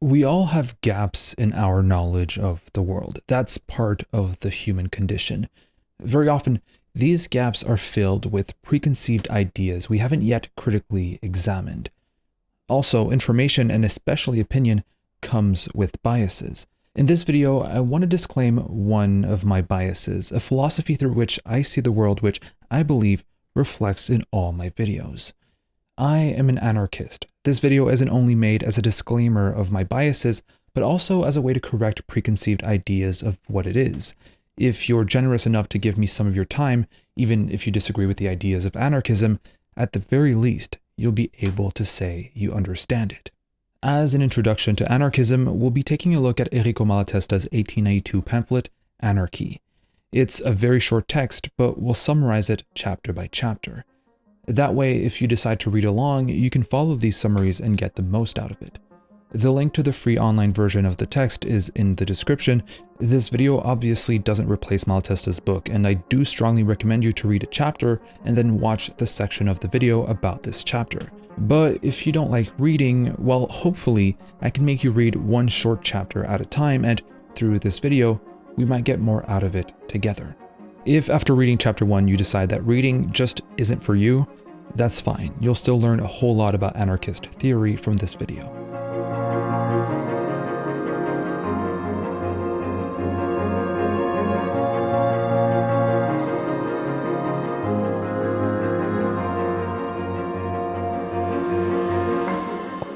We all have gaps in our knowledge of the world. That's part of the human condition. Very often, these gaps are filled with preconceived ideas we haven't yet critically examined. Also, information, and especially opinion, comes with biases. In this video, I want to disclaim one of my biases, a philosophy through which I see the world which I believe reflects in all my videos. I am an anarchist. This video isn't only made as a disclaimer of my biases, but also as a way to correct preconceived ideas of what it is. If you're generous enough to give me some of your time, even if you disagree with the ideas of anarchism, at the very least, you'll be able to say you understand it. As an introduction to anarchism, we'll be taking a look at Errico Malatesta's 1892 pamphlet, Anarchy. It's a very short text, but we'll summarize it chapter by chapter. That way, if you decide to read along, you can follow these summaries and get the most out of it. The link to the free online version of the text is in the description. This video obviously doesn't replace Malatesta's book, and I do strongly recommend you to read a chapter and then watch the section of the video about this chapter. But if you don't like reading, well, hopefully I can make you read one short chapter at a time, and through this video, we might get more out of it together. If after reading chapter 1 you decide that reading just isn't for you, that's fine. You'll still learn a whole lot about anarchist theory from this video.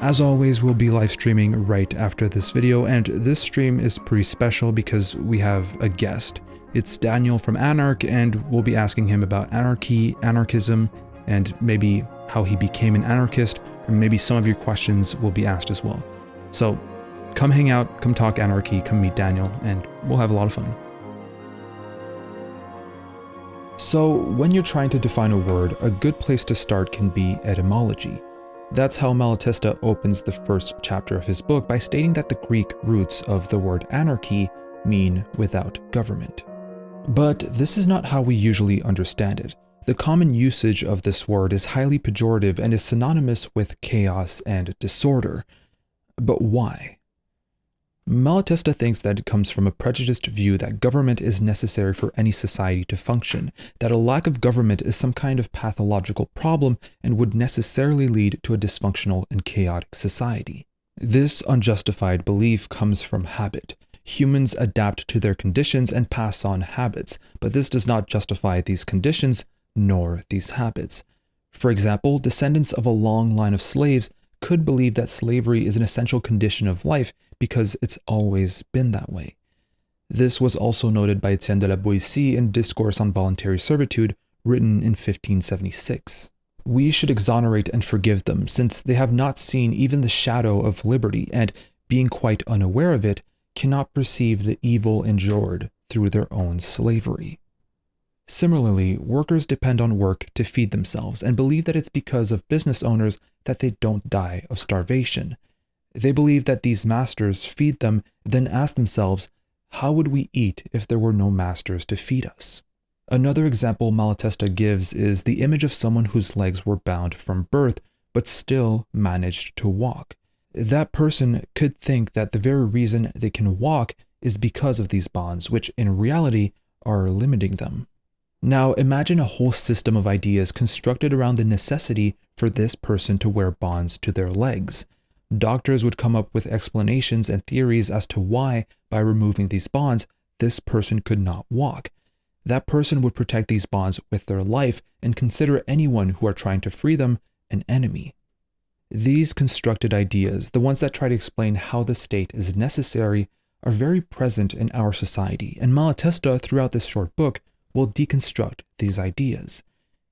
As always, we'll be live streaming right after this video, and this stream is pretty special because we have a guest. It's Daniel from Anarch, and we'll be asking him about anarchy, anarchism, and maybe how he became an anarchist, or maybe some of your questions will be asked as well. So come hang out, come talk anarchy, come meet Daniel, and we'll have a lot of fun. So when you're trying to define a word, a good place to start can be etymology. That's how Malatesta opens the first chapter of his book by stating that the Greek roots of the word anarchy mean without government. But this is not how we usually understand it. The common usage of this word is highly pejorative and is synonymous with chaos and disorder. But why? Malatesta thinks that it comes from a prejudiced view that government is necessary for any society to function, that a lack of government is some kind of pathological problem and would necessarily lead to a dysfunctional and chaotic society. This unjustified belief comes from habit. Humans adapt to their conditions and pass on habits, but this does not justify these conditions nor these habits. For example, descendants of a long line of slaves could believe that slavery is an essential condition of life because it's always been that way. This was also noted by Étienne de la Boétie in Discourse on Voluntary Servitude, written in 1576. We should exonerate and forgive them, since they have not seen even the shadow of liberty, and, being quite unaware of it, cannot perceive the evil endured through their own slavery. Similarly, workers depend on work to feed themselves and believe that it's because of business owners that they don't die of starvation. They believe that these masters feed them, then ask themselves, how would we eat if there were no masters to feed us? Another example Malatesta gives is the image of someone whose legs were bound from birth, but still managed to walk. That person could think that the very reason they can walk is because of these bonds, which in reality are limiting them. Now imagine a whole system of ideas constructed around the necessity for this person to wear bonds to their legs. Doctors would come up with explanations and theories as to why, by removing these bonds, this person could not walk. That person would protect these bonds with their life and consider anyone who are trying to free them an enemy. These constructed ideas, the ones that try to explain how the state is necessary, are very present in our society, and Malatesta, throughout this short book, will deconstruct these ideas.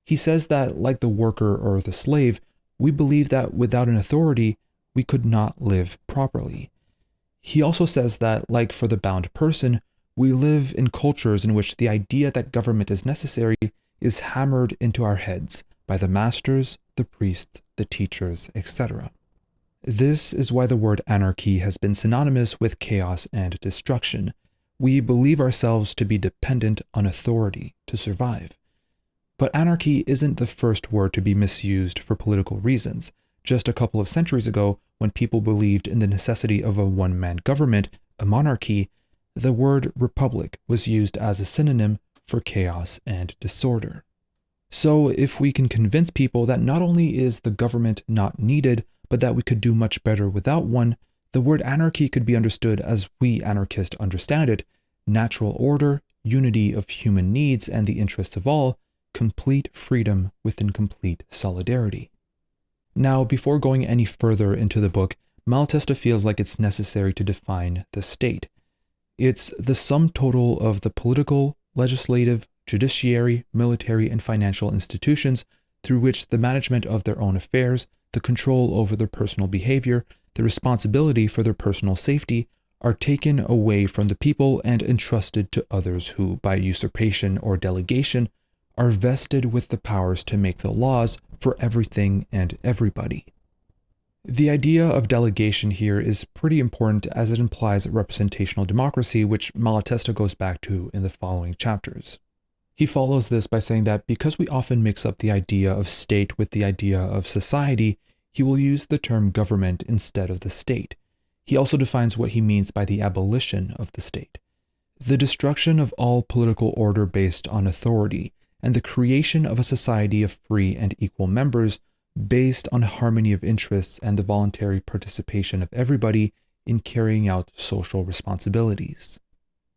He says that, like the worker or the slave, we believe that without an authority, we could not live properly. He also says that, like for the bound person, we live in cultures in which the idea that government is necessary is hammered into our heads by the masters, the priests, the teachers, etc. This is why the word anarchy has been synonymous with chaos and destruction. We believe ourselves to be dependent on authority to survive. But anarchy isn't the first word to be misused for political reasons. Just a couple of centuries ago, when people believed in the necessity of a one-man government, a monarchy, the word republic was used as a synonym for chaos and disorder. So if we can convince people that not only is the government not needed, but that we could do much better without one, the word anarchy could be understood as we anarchists understand it: natural order, unity of human needs and the interests of all, complete freedom within complete solidarity. Now, before going any further into the book, Malatesta feels like it's necessary to define the state. It's the sum total of the political, legislative, judiciary, military, and financial institutions through which the management of their own affairs, the control over their personal behavior, the responsibility for their personal safety, are taken away from the people and entrusted to others who, by usurpation or delegation, are vested with the powers to make the laws for everything and everybody. The idea of delegation here is pretty important as it implies representational democracy, which Malatesta goes back to in the following chapters. He follows this by saying that because we often mix up the idea of state with the idea of society, he will use the term government instead of the state. He also defines what he means by the abolition of the state: the destruction of all political order based on authority, and the creation of a society of free and equal members based on harmony of interests and the voluntary participation of everybody in carrying out social responsibilities.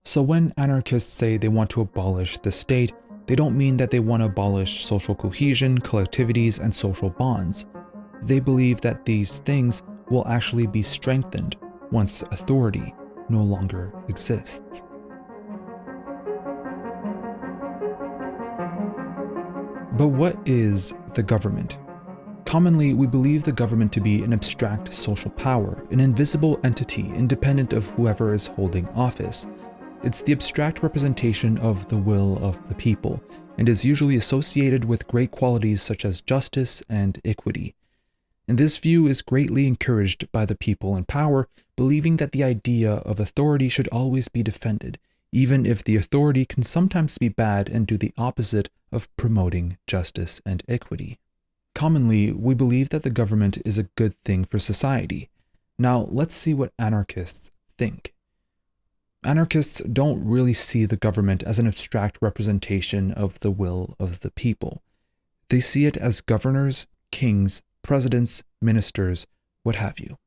So when anarchists say they want to abolish the state, they don't mean that they want to abolish social cohesion, collectivities, and social bonds. They believe that these things will actually be strengthened once authority no longer exists. But what is the government? Commonly, we believe the government to be an abstract social power, an invisible entity independent of whoever is holding office. It's the abstract representation of the will of the people, and is usually associated with great qualities such as justice and equity. And this view is greatly encouraged by the people in power, believing that the idea of authority should always be defended, even if the authority can sometimes be bad and do the opposite of promoting justice and equity. Commonly, we believe that the government is a good thing for society. Now, let's see what anarchists think. Anarchists don't really see the government as an abstract representation of the will of the people. They see it as governors, kings, presidents, ministers, what have you.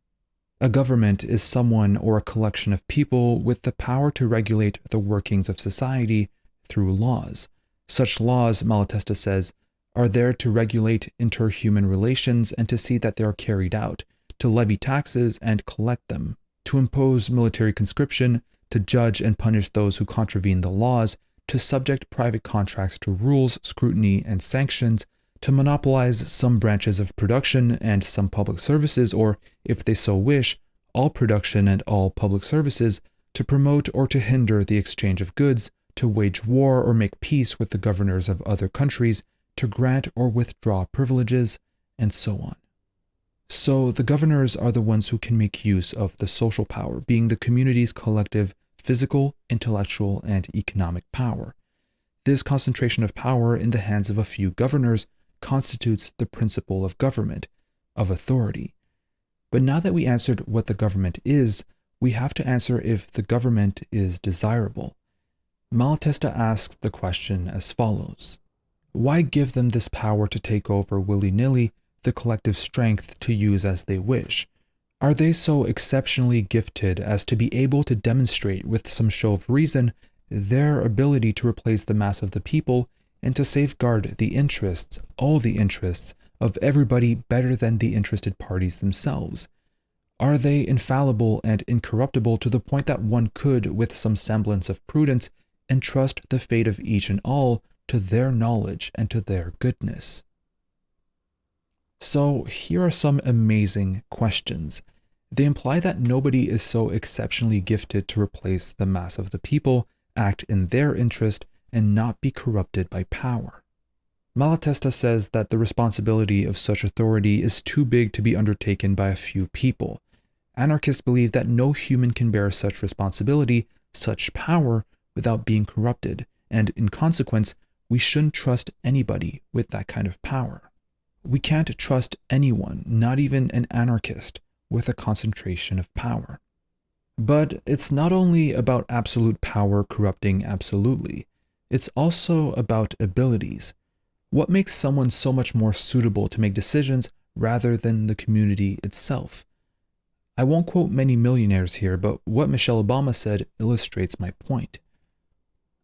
A government is someone or a collection of people with the power to regulate the workings of society through laws. Such laws, Malatesta says, are there to regulate interhuman relations and to see that they are carried out, to levy taxes and collect them, to impose military conscription, to judge and punish those who contravene the laws, to subject private contracts to rules, scrutiny, and sanctions, to monopolize some branches of production and some public services, or, if they so wish, all production and all public services, to promote or to hinder the exchange of goods, to wage war or make peace with the governors of other countries, to grant or withdraw privileges, and so on. So the governors are the ones who can make use of the social power, being the community's collective physical, intellectual, and economic power. This concentration of power in the hands of a few governors constitutes the principle of government, of authority. But now that we answered what the government is, we have to answer if the government is desirable. Malatesta asks the question as follows: why give them this power to take over willy-nilly the collective strength to use as they wish? Are they so exceptionally gifted as to be able to demonstrate with some show of reason their ability to replace the mass of the people and to safeguard the interests, all the interests, of everybody better than the interested parties themselves? Are they infallible and incorruptible to the point that one could, with some semblance of prudence, entrust the fate of each and all to their knowledge and to their goodness? So here are some amazing questions. They imply that nobody is so exceptionally gifted to replace the mass of the people, act in their interest, and not be corrupted by power. Malatesta says that the responsibility of such authority is too big to be undertaken by a few people. Anarchists believe that no human can bear such responsibility, such power, without being corrupted, and in consequence, we shouldn't trust anybody with that kind of power. We can't trust anyone, not even an anarchist, with a concentration of power. But it's not only about absolute power corrupting absolutely, it's also about abilities. What makes someone so much more suitable to make decisions rather than the community itself? I won't quote many millionaires here, but what Michelle Obama said illustrates my point.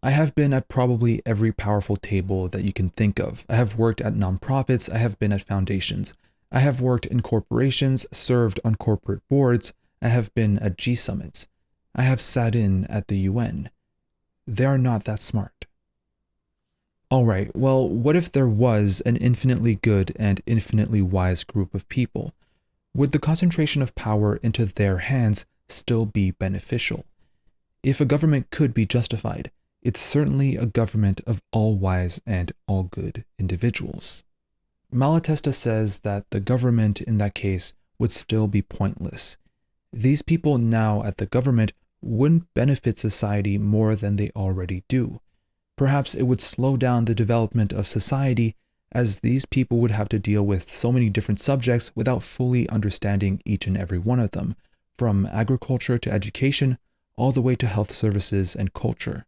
I have been at probably every powerful table that you can think of. I have worked at nonprofits, I have been at foundations. I have worked in corporations, served on corporate boards, I have been at G summits. I have sat in at the UN. They are not that smart. Alright, well, what if there was an infinitely good and infinitely wise group of people? Would the concentration of power into their hands still be beneficial? If a government could be justified, it's certainly a government of all wise and all good individuals. Malatesta says that the government in that case would still be pointless. These people now at the government wouldn't benefit society more than they already do. Perhaps it would slow down the development of society, as these people would have to deal with so many different subjects without fully understanding each and every one of them, from agriculture to education, all the way to health services and culture.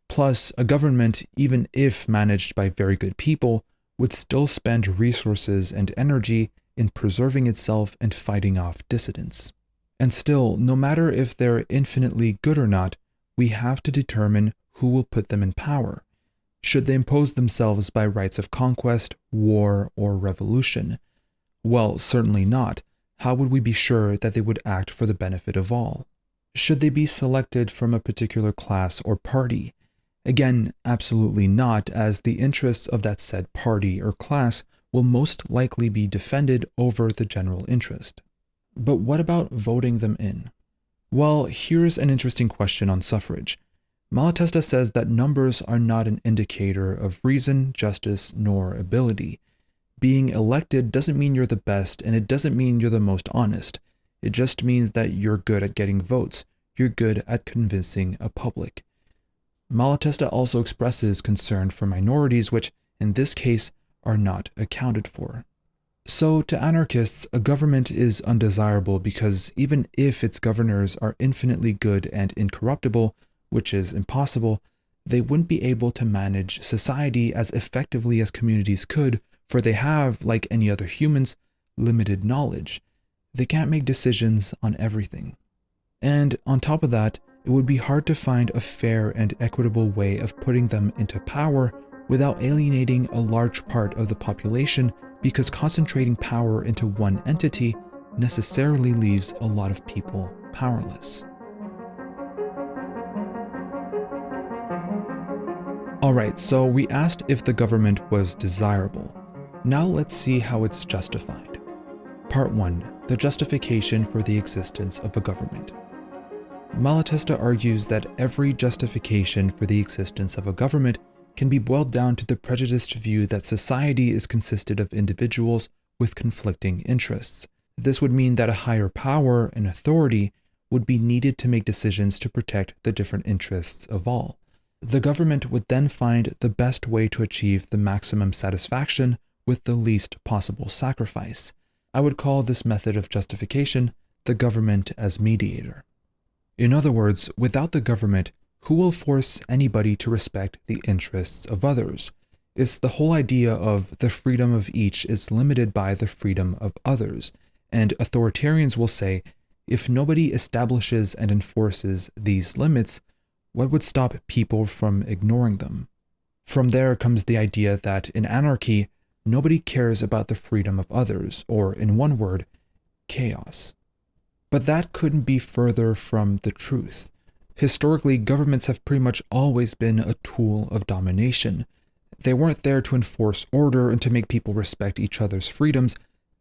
Plus, a government, even if managed by very good people, would still spend resources and energy in preserving itself and fighting off dissidents. And still, no matter if they're infinitely good or not, we have to determine who will put them in power. Should they impose themselves by rights of conquest, war, or revolution? Well, certainly not. How would we be sure that they would act for the benefit of all? Should they be selected from a particular class or party? Again, absolutely not, as the interests of that said party or class will most likely be defended over the general interest. But what about voting them in? Well, here's an interesting question on suffrage. Malatesta says that numbers are not an indicator of reason, justice, nor ability. Being elected doesn't mean you're the best, and it doesn't mean you're the most honest. It just means that you're good at getting votes. You're good at convincing a public. Malatesta also expresses concern for minorities, which, in this case, are not accounted for. So, to anarchists, a government is undesirable because even if its governors are infinitely good and incorruptible, which is impossible, they wouldn't be able to manage society as effectively as communities could, for they have, like any other humans, limited knowledge. They can't make decisions on everything. And on top of that, it would be hard to find a fair and equitable way of putting them into power without alienating a large part of the population, because concentrating power into one entity necessarily leaves a lot of people powerless. Alright, so we asked if the government was desirable. Now let's see how it's justified. Part 1. The justification for the existence of a government. Malatesta argues that every justification for the existence of a government can be boiled down to the prejudiced view that society is consisted of individuals with conflicting interests. This would mean that a higher power and authority would be needed to make decisions to protect the different interests of all. The government would then find the best way to achieve the maximum satisfaction with the least possible sacrifice. I would call this method of justification the government as mediator. In other words, without the government, who will force anybody to respect the interests of others? It's the whole idea of the freedom of each is limited by the freedom of others, and authoritarians will say, if nobody establishes and enforces these limits, what would stop people from ignoring them? From there comes the idea that in anarchy, nobody cares about the freedom of others, or in one word, chaos. But that couldn't be further from the truth. Historically, governments have pretty much always been a tool of domination. They weren't there to enforce order and to make people respect each other's freedoms.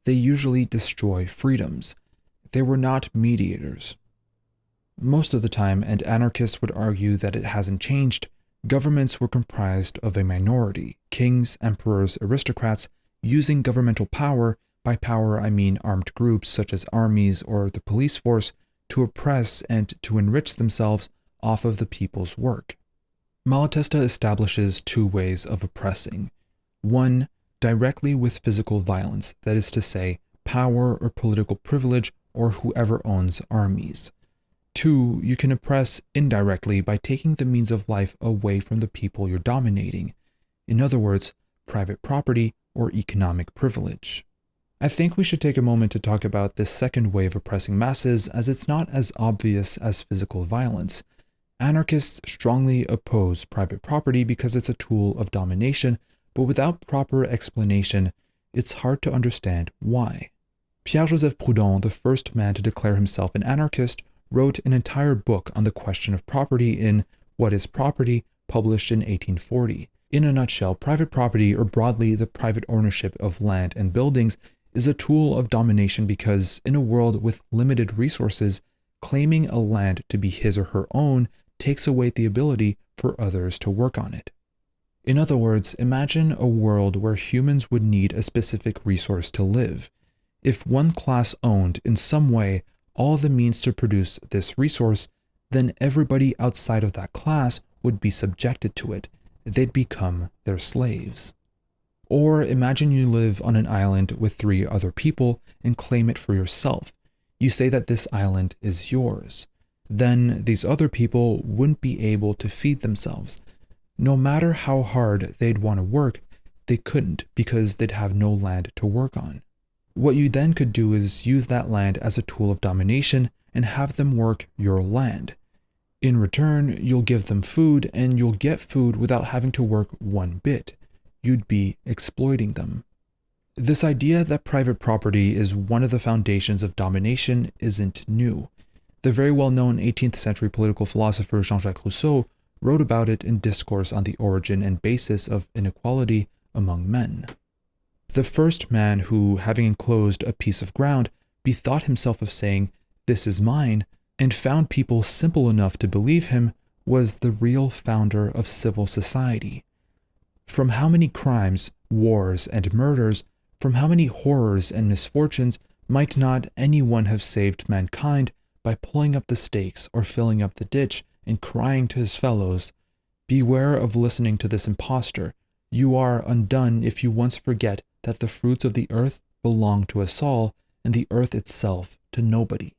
They usually destroy freedoms. They were not mediators. Most of the time, and anarchists would argue that it hasn't changed, governments were comprised of a minority, kings, emperors, aristocrats, using governmental power. By power, I mean armed groups such as armies or the police force, to oppress and to enrich themselves off of the people's work. Malatesta establishes two ways of oppressing. One, directly with physical violence, that is to say, power or political privilege or whoever owns armies. 2, you can oppress indirectly by taking the means of life away from the people you're dominating. In other words, private property or economic privilege. I think we should take a moment to talk about this second way of oppressing masses, as it's not as obvious as physical violence. Anarchists strongly oppose private property because it's a tool of domination, but without proper explanation, it's hard to understand why. Pierre-Joseph Proudhon, the first man to declare himself an anarchist, wrote an entire book on the question of property in What is Property, published in 1840. In a nutshell, private property, or broadly the private ownership of land and buildings, is a tool of domination because, in a world with limited resources, claiming a land to be his or her own takes away the ability for others to work on it. In other words, imagine a world where humans would need a specific resource to live. If one class owned, in some way, all the means to produce this resource, then everybody outside of that class would be subjected to it. They'd become their slaves. Or imagine you live on an island with 3 other people and claim it for yourself. You say that this island is yours. Then these other people wouldn't be able to feed themselves. No matter how hard they'd want to work, they couldn't because they'd have no land to work on. What you then could do is use that land as a tool of domination and have them work your land. In return, you'll give them food, and you'll get food without having to work one bit. You'd be exploiting them. This idea that private property is one of the foundations of domination isn't new. The very well-known 18th century political philosopher Jean-Jacques Rousseau wrote about it in Discourse on the Origin and Basis of Inequality Among Men. The first man who, having enclosed a piece of ground, bethought himself of saying, "This is mine," and found people simple enough to believe him, was the real founder of civil society. From how many crimes, wars, and murders, from how many horrors and misfortunes might not anyone have saved mankind by pulling up the stakes or filling up the ditch and crying to his fellows, "Beware of listening to this impostor. You are undone if you once forget that the fruits of the earth belong to us all, and the earth itself to nobody."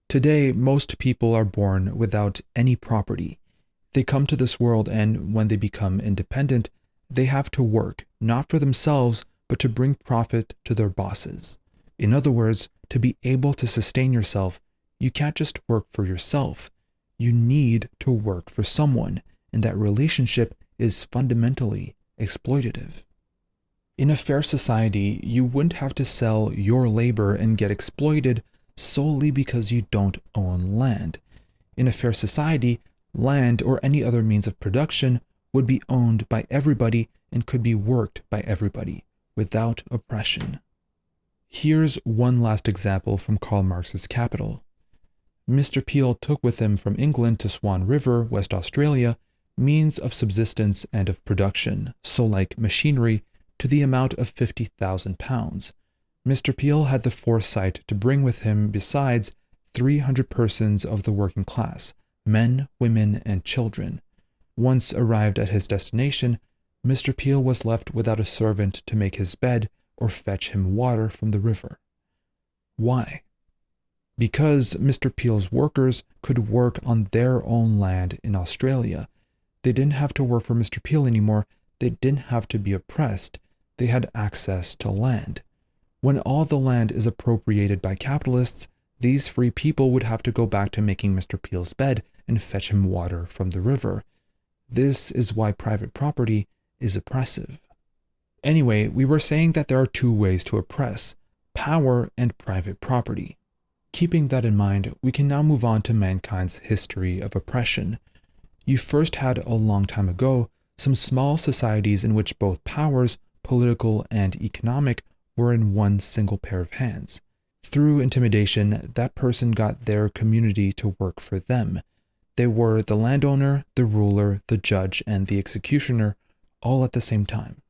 Today, most people are born without any property. They come to this world, and when they become independent, they have to work, not for themselves, but to bring profit to their bosses. In other words, to be able to sustain yourself, you can't just work for yourself. You need to work for someone, and that relationship is fundamentally exploitative. In a fair society, you wouldn't have to sell your labor and get exploited solely because you don't own land. In a fair society, land or any other means of production would be owned by everybody and could be worked by everybody without oppression. Here's one last example from Karl Marx's Capital. Mr. Peel took with him from England to Swan River, West Australia, means of subsistence and of production, so like machinery, to the amount of £50,000. Mr. Peel had the foresight to bring with him, besides, 300 persons of the working class, men, women, and children. Once arrived at his destination, Mr. Peel was left without a servant to make his bed or fetch him water from the river. Why? Because Mr. Peel's workers could work on their own land in Australia. They didn't have to work for Mr. Peel anymore. They didn't have to be oppressed. They had access to land. When all the land is appropriated by capitalists, these free people would have to go back to making Mr. Peel's bed and fetch him water from the river. This is why private property is oppressive. Anyway, we were saying that there are 2 ways to oppress: power and private property. Keeping that in mind, we can now move on to mankind's history of oppression. You first had, a long time ago, some small societies in which both powers, political and economic, were in one single pair of hands. Through intimidation, that person got their community to work for them. They were the landowner, the ruler, the judge, and the executioner, all at the same time.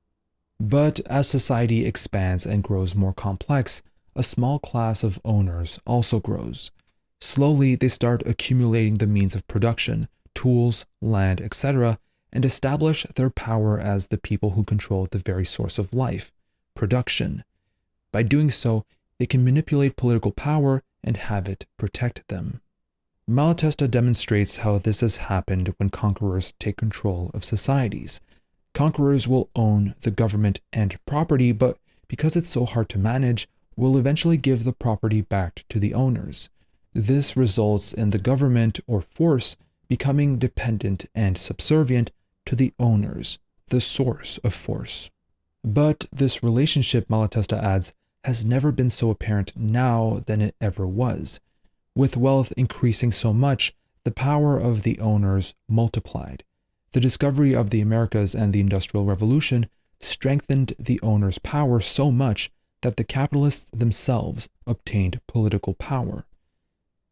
But as society expands and grows more complex, a small class of owners also grows. Slowly, they start accumulating the means of production, tools, land, etc., and establish their power as the people who control the very source of life, production. By doing so, they can manipulate political power and have it protect them. Malatesta demonstrates how this has happened when conquerors take control of societies. Conquerors will own the government and property, but because it's so hard to manage, will eventually give the property back to the owners. This results in the government or force becoming dependent and subservient to the owners, the source of force. But this relationship, Malatesta adds, has never been so apparent now than it ever was. With wealth increasing so much, the power of the owners multiplied. The discovery of the Americas and the Industrial Revolution strengthened the owners' power so much that the capitalists themselves obtained political power.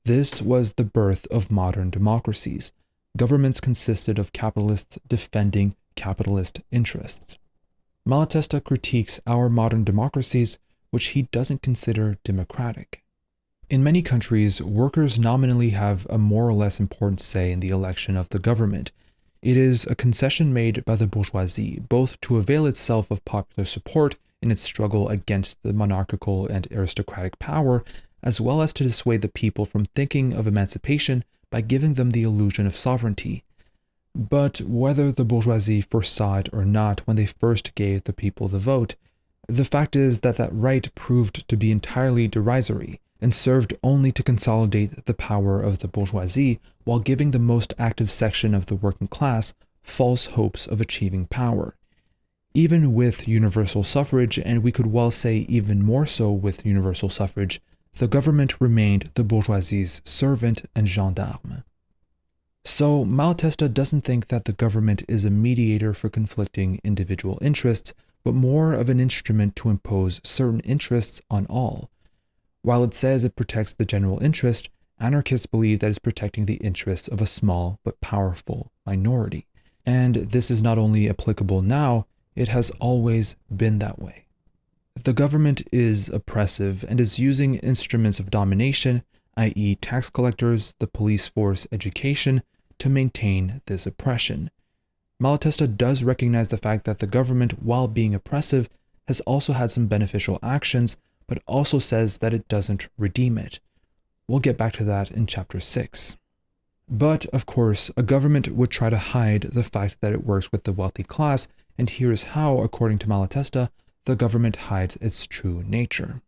This was the birth of modern democracies. Governments consisted of capitalists defending capitalist interests. Malatesta critiques our modern democracies, which he doesn't consider democratic. In many countries, workers nominally have a more or less important say in the election of the government. It is a concession made by the bourgeoisie, both to avail itself of popular support in its struggle against the monarchical and aristocratic power, as well as to dissuade the people from thinking of emancipation by giving them the illusion of sovereignty. But whether the bourgeoisie foresaw it or not when they first gave the people the vote, the fact is that that right proved to be entirely derisory and served only to consolidate the power of the bourgeoisie while giving the most active section of the working class false hopes of achieving power. Even with universal suffrage, and we could well say even more so with universal suffrage, the government remained the bourgeoisie's servant and gendarme. So Malatesta doesn't think that the government is a mediator for conflicting individual interests, but more of an instrument to impose certain interests on all. While it says it protects the general interest, anarchists believe that it's protecting the interests of a small but powerful minority. And this is not only applicable now, it has always been that way. The government is oppressive and is using instruments of domination, i.e. tax collectors, the police force, education, to maintain this oppression. Malatesta does recognize the fact that the government, while being oppressive, has also had some beneficial actions, but also says that it doesn't redeem it. We'll get back to that in chapter 6. But, of course, a government would try to hide the fact that it works with the wealthy class, and here's how, according to Malatesta, the government hides its true nature.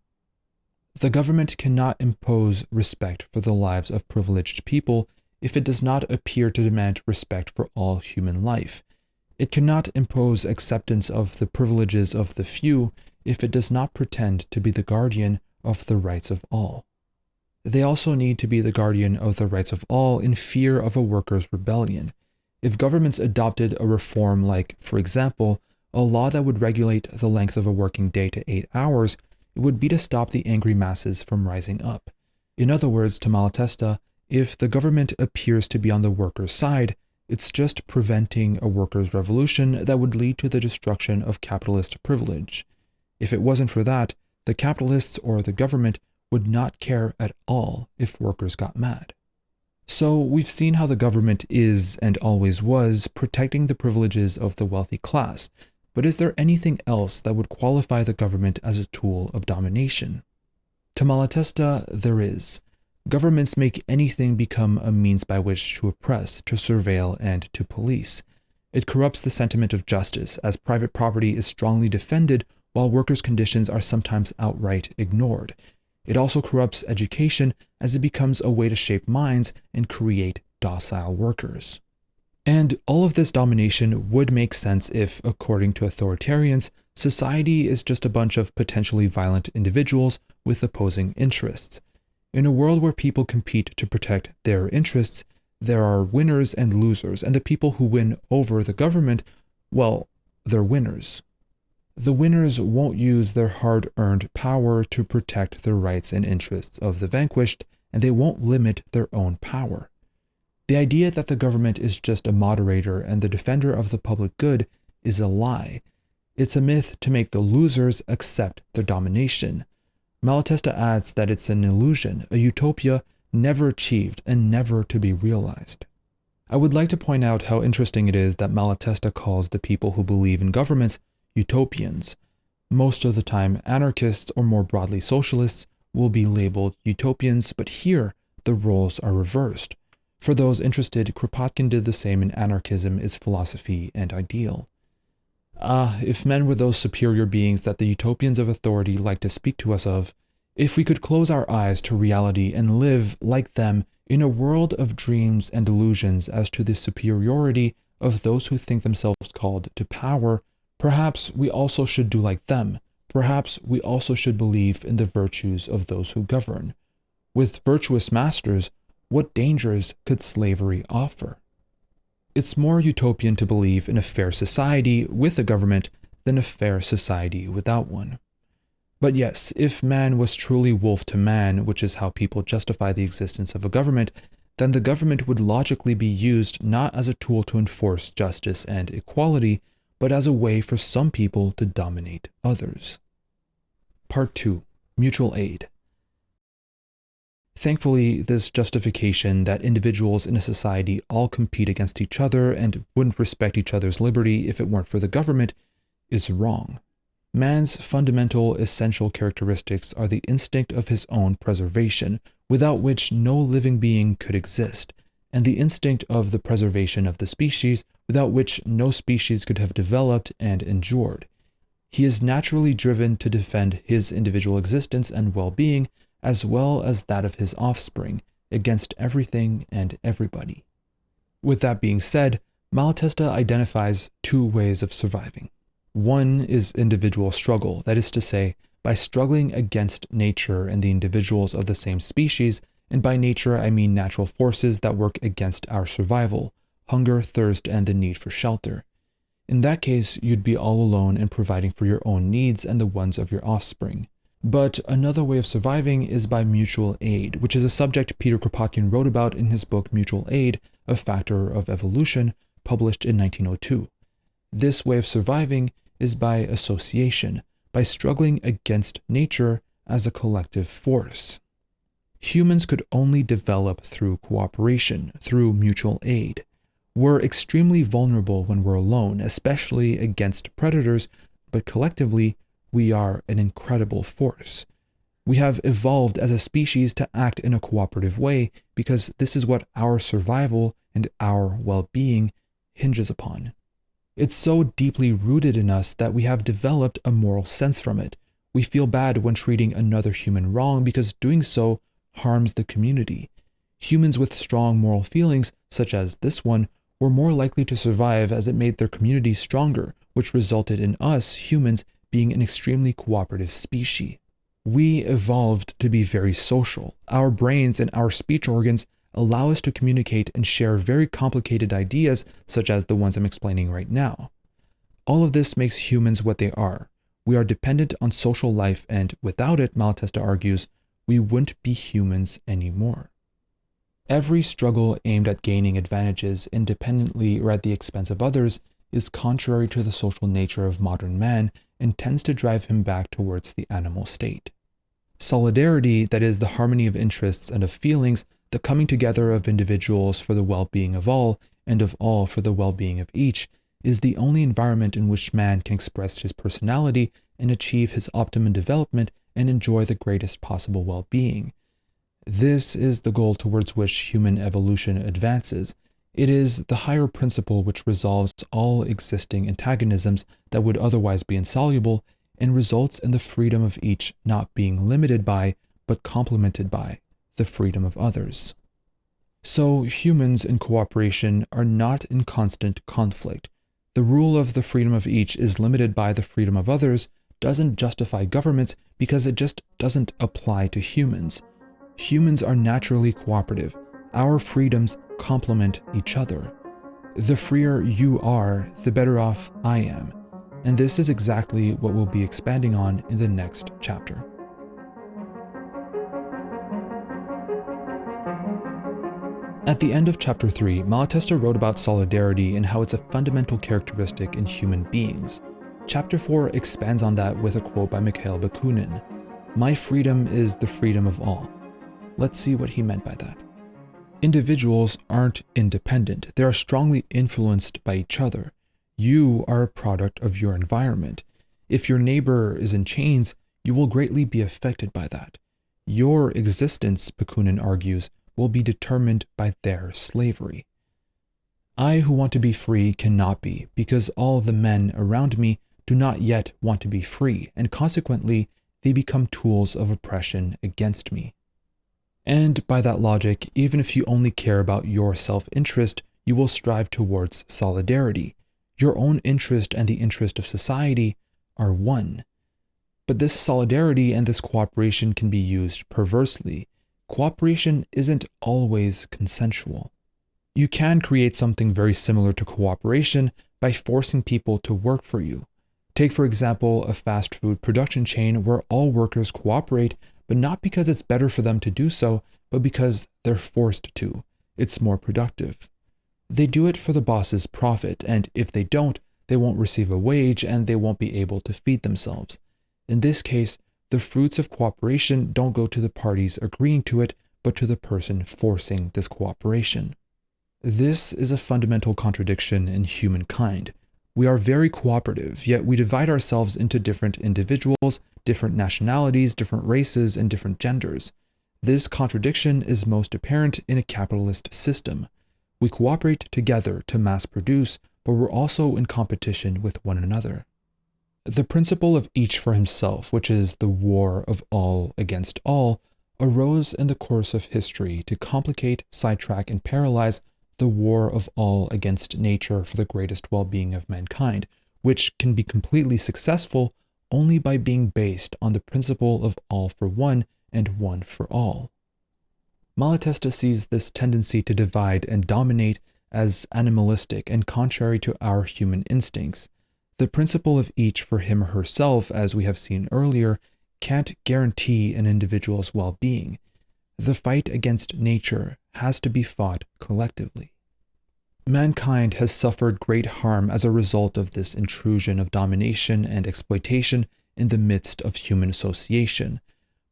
The government cannot impose respect for the lives of privileged people if it does not appear to demand respect for all human life. It cannot impose acceptance of the privileges of the few if it does not pretend to be the guardian of the rights of all. They also need to be the guardian of the rights of all in fear of a workers' rebellion. If governments adopted a reform like, for example, a law that would regulate the length of a working day to 8 hours, it would be to stop the angry masses from rising up. In other words, to Malatesta, if the government appears to be on the workers' side, it's just preventing a workers' revolution that would lead to the destruction of capitalist privilege. If it wasn't for that, the capitalists or the government would not care at all if workers got mad. So we've seen how the government is, and always was, protecting the privileges of the wealthy class, but is there anything else that would qualify the government as a tool of domination? To Malatesta, there is. Governments make anything become a means by which to oppress, to surveil, and to police. It corrupts the sentiment of justice, as private property is strongly defended while workers' conditions are sometimes outright ignored. It also corrupts education, as it becomes a way to shape minds and create docile workers. And all of this domination would make sense if, according to authoritarians, society is just a bunch of potentially violent individuals with opposing interests. In a world where people compete to protect their interests, there are winners and losers, and the people who win over the government, well, they're winners. The winners won't use their hard-earned power to protect the rights and interests of the vanquished, and they won't limit their own power. The idea that the government is just a moderator and the defender of the public good is a lie. It's a myth to make the losers accept their domination. Malatesta adds that it's an illusion, a utopia never achieved and never to be realized. I would like to point out how interesting it is that Malatesta calls the people who believe in governments utopians. Most of the time, anarchists, or more broadly socialists, will be labeled utopians, but here the roles are reversed. For those interested, Kropotkin did the same in Anarchism, its philosophy and ideal. If men were those superior beings that the utopians of authority like to speak to us of, if we could close our eyes to reality and live, like them, in a world of dreams and illusions as to the superiority of those who think themselves called to power, perhaps we also should do like them. Perhaps we also should believe in the virtues of those who govern. With virtuous masters, what dangers could slavery offer? It's more utopian to believe in a fair society with a government than a fair society without one. But yes, if man was truly wolf to man, which is how people justify the existence of a government, then the government would logically be used not as a tool to enforce justice and equality, but as a way for some people to dominate others. Part 2. Mutual aid. Thankfully, this justification that individuals in a society all compete against each other and wouldn't respect each other's liberty if it weren't for the government is wrong. Man's fundamental, essential characteristics are the instinct of his own preservation, without which no living being could exist, and the instinct of the preservation of the species, without which no species could have developed and endured. He is naturally driven to defend his individual existence and well-being, as well as that of his offspring, against everything and everybody. With that being said, Malatesta identifies two ways of surviving. One is individual struggle, that is to say, by struggling against nature and the individuals of the same species, and by nature I mean natural forces that work against our survival, hunger, thirst, and the need for shelter. In that case, you'd be all alone in providing for your own needs and the ones of your offspring. But another way of surviving is by mutual aid, which is a subject Peter Kropotkin wrote about in his book Mutual Aid, A Factor of Evolution, published in 1902. This way of surviving is by association, by struggling against nature as a collective force. Humans could only develop through cooperation, through mutual aid. We're extremely vulnerable when we're alone, especially against predators, but collectively, we are an incredible force. We have evolved as a species to act in a cooperative way because this is what our survival and our well-being hinges upon. It's so deeply rooted in us that we have developed a moral sense from it. We feel bad when treating another human wrong because doing so harms the community. Humans with strong moral feelings, such as this one, were more likely to survive as it made their community stronger, which resulted in us, humans, being an extremely cooperative species. We evolved to be very social. Our brains and our speech organs allow us to communicate and share very complicated ideas, such as the ones I'm explaining right now. All of this makes humans what they are. We are dependent on social life, and without it, Malatesta argues, we wouldn't be humans anymore. Every struggle aimed at gaining advantages independently or at the expense of others is contrary to the social nature of modern man and tends to drive him back towards the animal state. Solidarity, that is, the harmony of interests and of feelings, the coming together of individuals for the well-being of all, and of all for the well-being of each, is the only environment in which man can express his personality and achieve his optimum development and enjoy the greatest possible well-being. This is the goal towards which human evolution advances. It is the higher principle which resolves all existing antagonisms that would otherwise be insoluble and results in the freedom of each not being limited by, but complemented by, the freedom of others. So humans in cooperation are not in constant conflict. The rule of the freedom of each is limited by the freedom of others doesn't justify governments because it just doesn't apply to humans. Humans are naturally cooperative. Our freedoms complement each other. The freer you are, the better off I am. And this is exactly what we'll be expanding on in the next chapter. At the end of chapter 3, Malatesta wrote about solidarity and how it's a fundamental characteristic in human beings. Chapter 4 expands on that with a quote by Mikhail Bakunin. "My freedom is the freedom of all." Let's see what he meant by that. Individuals aren't independent. They are strongly influenced by each other. You are a product of your environment. If your neighbor is in chains, you will greatly be affected by that. Your existence, Bakunin argues, will be determined by their slavery. I who want to be free cannot be, because all the men around me do not yet want to be free, and consequently, they become tools of oppression against me. And by that logic, even if you only care about your self-interest, you will strive towards solidarity. Your own interest and the interest of society are one. But this solidarity and this cooperation can be used perversely. Cooperation isn't always consensual. You can create something very similar to cooperation by forcing people to work for you. Take, for example, a fast food production chain where all workers cooperate, but not because it's better for them to do so, but because they're forced to. It's more productive. They do it for the boss's profit, and if they don't, they won't receive a wage and they won't be able to feed themselves. In this case, the fruits of cooperation don't go to the parties agreeing to it, but to the person forcing this cooperation. This is a fundamental contradiction in humankind. We are very cooperative, yet we divide ourselves into different individuals, different nationalities, different races, and different genders. This contradiction is most apparent in a capitalist system. We cooperate together to mass produce, but we're also in competition with one another. The principle of each for himself, which is the war of all against all, arose in the course of history to complicate, sidetrack, and paralyze the war of all against nature for the greatest well-being of mankind, which can be completely successful only by being based on the principle of all for one and one for all. Malatesta sees this tendency to divide and dominate as animalistic and contrary to our human instincts. The principle of each for him or herself, as we have seen earlier, can't guarantee an individual's well-being. The fight against nature has to be fought collectively. Mankind has suffered great harm as a result of this intrusion of domination and exploitation in the midst of human association.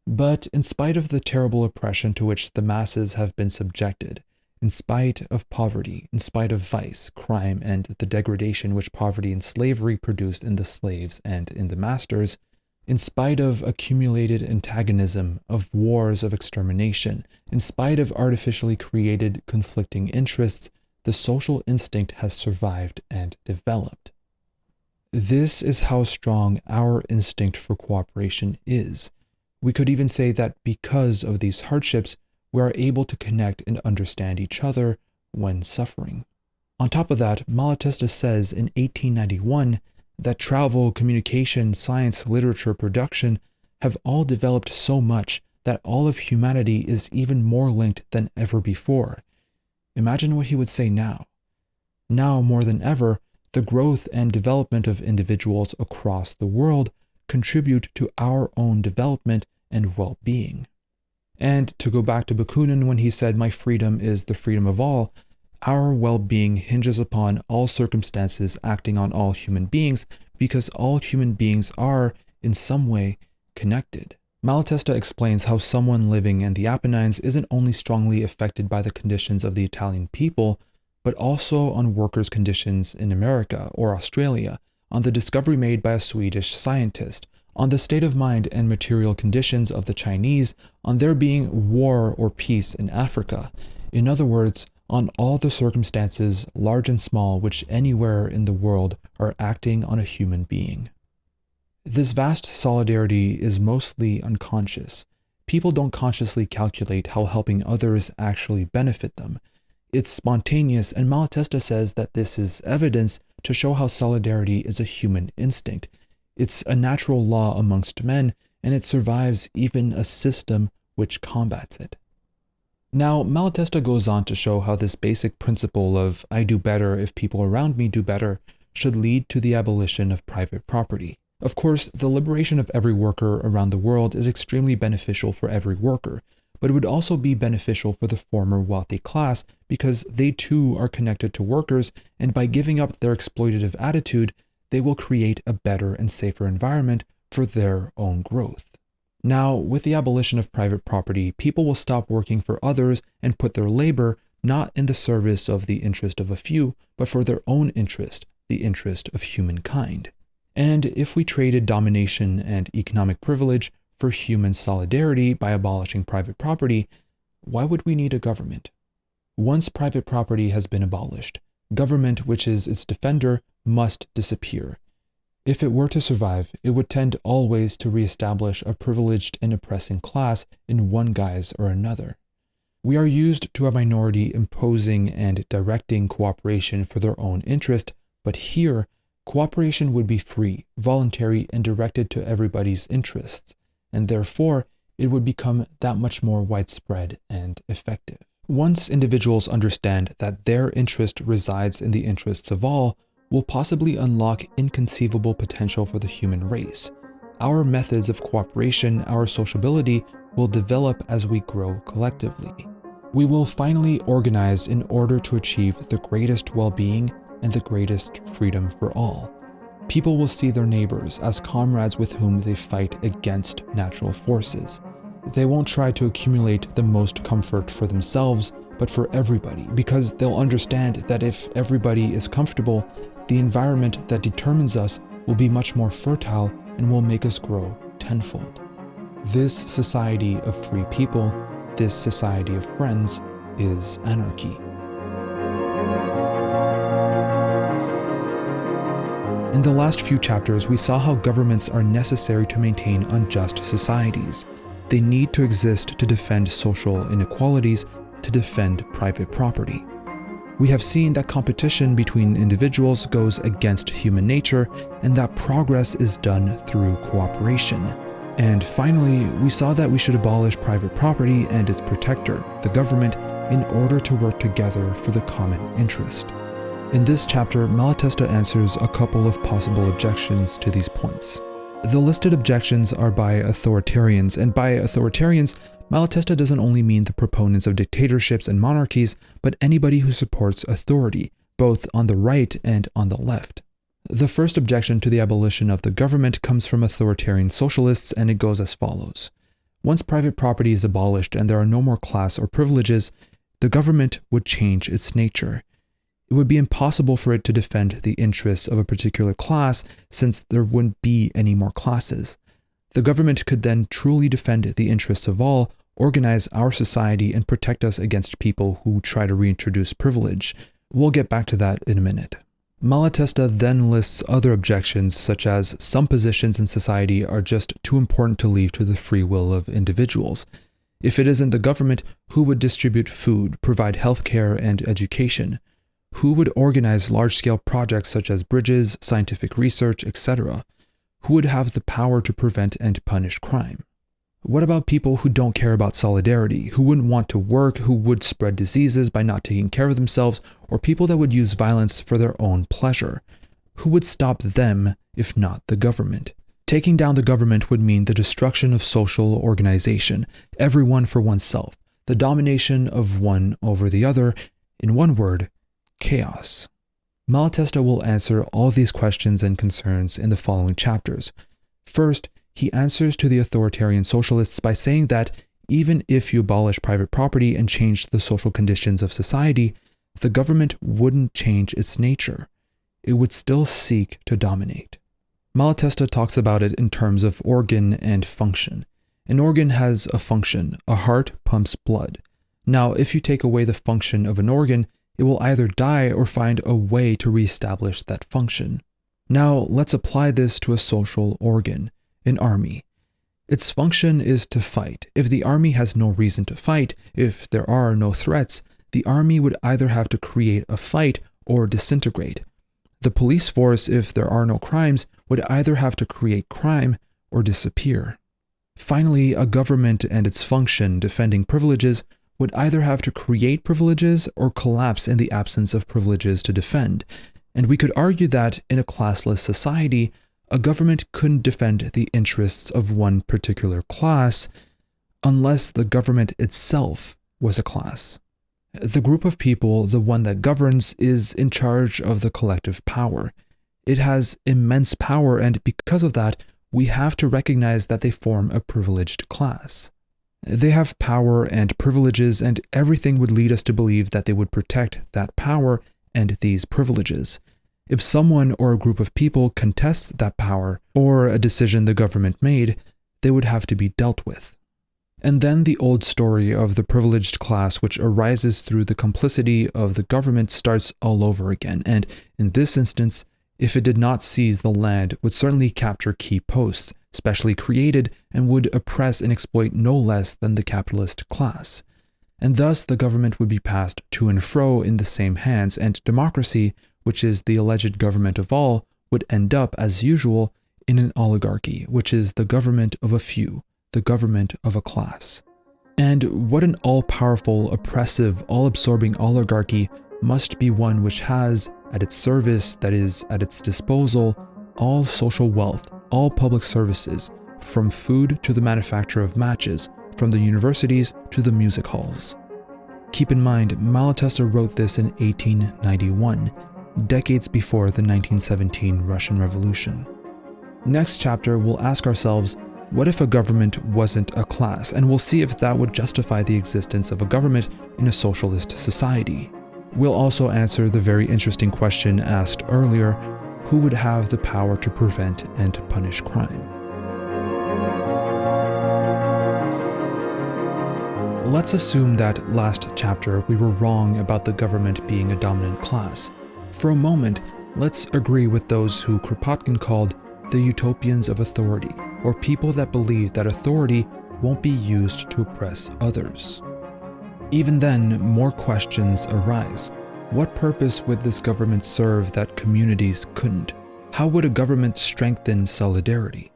But in spite of the terrible oppression to which the masses have been subjected, in spite of poverty, in spite of vice, crime, and the degradation which poverty and slavery produced in the slaves and in the masters, in spite of accumulated antagonism, of wars of extermination, in spite of artificially created conflicting interests, the social instinct has survived and developed. This is how strong our instinct for cooperation is. We could even say that because of these hardships, we are able to connect and understand each other when suffering. On top of that, Malatesta says in 1891 that travel, communication, science, literature, production have all developed so much that all of humanity is even more linked than ever before. Imagine what he would say now. Now, more than ever, the growth and development of individuals across the world contribute to our own development and well-being. And to go back to Bakunin when he said, "My freedom is the freedom of all," our well-being hinges upon all circumstances acting on all human beings because all human beings are, in some way, connected. Malatesta explains how someone living in the Apennines isn't only strongly affected by the conditions of the Italian people, but also on workers' conditions in America or Australia, on the discovery made by a Swedish scientist, on the state of mind and material conditions of the Chinese, on there being war or peace in Africa. In other words, on all the circumstances, large and small, which anywhere in the world are acting on a human being. This vast solidarity is mostly unconscious. People don't consciously calculate how helping others actually benefit them. It's spontaneous, and Malatesta says that this is evidence to show how solidarity is a human instinct. It's a natural law amongst men, and it survives even a system which combats it. Now, Malatesta goes on to show how this basic principle of "I do better if people around me do better" should lead to the abolition of private property. Of course, the liberation of every worker around the world is extremely beneficial for every worker, but it would also be beneficial for the former wealthy class because they too are connected to workers, and by giving up their exploitative attitude, they will create a better and safer environment for their own growth. Now, with the abolition of private property, people will stop working for others and put their labor not in the service of the interest of a few, but for their own interest, the interest of humankind. And if we traded domination and economic privilege for human solidarity by abolishing private property, why would we need a government? Once private property has been abolished, government, which is its defender, must disappear. If it were to survive, it would tend always to reestablish a privileged and oppressing class in one guise or another. We are used to a minority imposing and directing cooperation for their own interest, but here, cooperation would be free, voluntary, and directed to everybody's interests, and therefore, it would become that much more widespread and effective. Once individuals understand that their interest resides in the interests of all, will possibly unlock inconceivable potential for the human race. Our methods of cooperation, our sociability, will develop as we grow collectively. We will finally organize in order to achieve the greatest well-being and the greatest freedom for all. People will see their neighbors as comrades with whom they fight against natural forces. They won't try to accumulate the most comfort for themselves, but for everybody, because they'll understand that if everybody is comfortable, the environment that determines us will be much more fertile and will make us grow tenfold. This society of free people, this society of friends, is anarchy. In the last few chapters, we saw how governments are necessary to maintain unjust societies. They need to exist to defend social inequalities, to defend private property. We have seen that competition between individuals goes against human nature and that progress is done through cooperation. And finally, we saw that we should abolish private property and its protector, the government, in order to work together for the common interest. In this chapter, Malatesta answers a couple of possible objections to these points. The listed objections are by authoritarians, and by authoritarians, Malatesta doesn't only mean the proponents of dictatorships and monarchies, but anybody who supports authority, both on the right and on the left. The first objection to the abolition of the government comes from authoritarian socialists, and it goes as follows. Once private property is abolished and there are no more class or privileges, the government would change its nature. It would be impossible for it to defend the interests of a particular class since there wouldn't be any more classes. The government could then truly defend the interests of all, organize our society, and protect us against people who try to reintroduce privilege. We'll get back to that in a minute. Malatesta then lists other objections, such as some positions in society are just too important to leave to the free will of individuals. If it isn't the government, who would distribute food, provide healthcare and education? Who would organize large-scale projects such as bridges, scientific research, etc.? Who would have the power to prevent and punish crime? What about people who don't care about solidarity, who wouldn't want to work, who would spread diseases by not taking care of themselves, or people that would use violence for their own pleasure? Who would stop them if not the government? Taking down the government would mean the destruction of social organization, everyone for oneself, the domination of one over the other, in one word, chaos. Malatesta will answer all these questions and concerns in the following chapters. First, he answers to the authoritarian socialists by saying that even if you abolish private property and change the social conditions of society, the government wouldn't change its nature. It would still seek to dominate. Malatesta talks about it in terms of organ and function. An organ has a function. A heart pumps blood. Now, if you take away the function of an organ, it will either die or find a way to reestablish that function. Now, let's apply this to a social organ, an army. Its function is to fight. If the army has no reason to fight, if there are no threats, the army would either have to create a fight or disintegrate. The police force, if there are no crimes, would either have to create crime or disappear. Finally, a government and its function, defending privileges, would either have to create privileges or collapse in the absence of privileges to defend. And we could argue that in a classless society, a government couldn't defend the interests of one particular class unless the government itself was a class. The group of people, the one that governs, is in charge of the collective power. It has immense power, and because of that, we have to recognize that they form a privileged class. They have power and privileges, and everything would lead us to believe that they would protect that power and these privileges. If someone or a group of people contests that power or a decision the government made, they would have to be dealt with. And then the old story of the privileged class which arises through the complicity of the government starts all over again, and in this instance, if it did not seize the land, would certainly capture key posts, specially created, and would oppress and exploit no less than the capitalist class. And thus the government would be passed to and fro in the same hands, and democracy, which is the alleged government of all, would end up, as usual, in an oligarchy, which is the government of a few, the government of a class. And what an all-powerful, oppressive, all-absorbing oligarchy must be one which has, at its service, that is, at its disposal, all social wealth, all public services, from food to the manufacture of matches, from the universities to the music halls. Keep in mind, Malatesta wrote this in 1891, decades before the 1917 Russian Revolution. Next chapter, we'll ask ourselves, what if a government wasn't a class? And we'll see if that would justify the existence of a government in a socialist society. We'll also answer the very interesting question asked earlier, who would have the power to prevent and punish crime? Let's assume that last chapter we were wrong about the government being a dominant class. For a moment, let's agree with those who Kropotkin called the utopians of authority, or people that believe that authority won't be used to oppress others. Even then, more questions arise. What purpose would this government serve that communities couldn't? How would a government strengthen solidarity?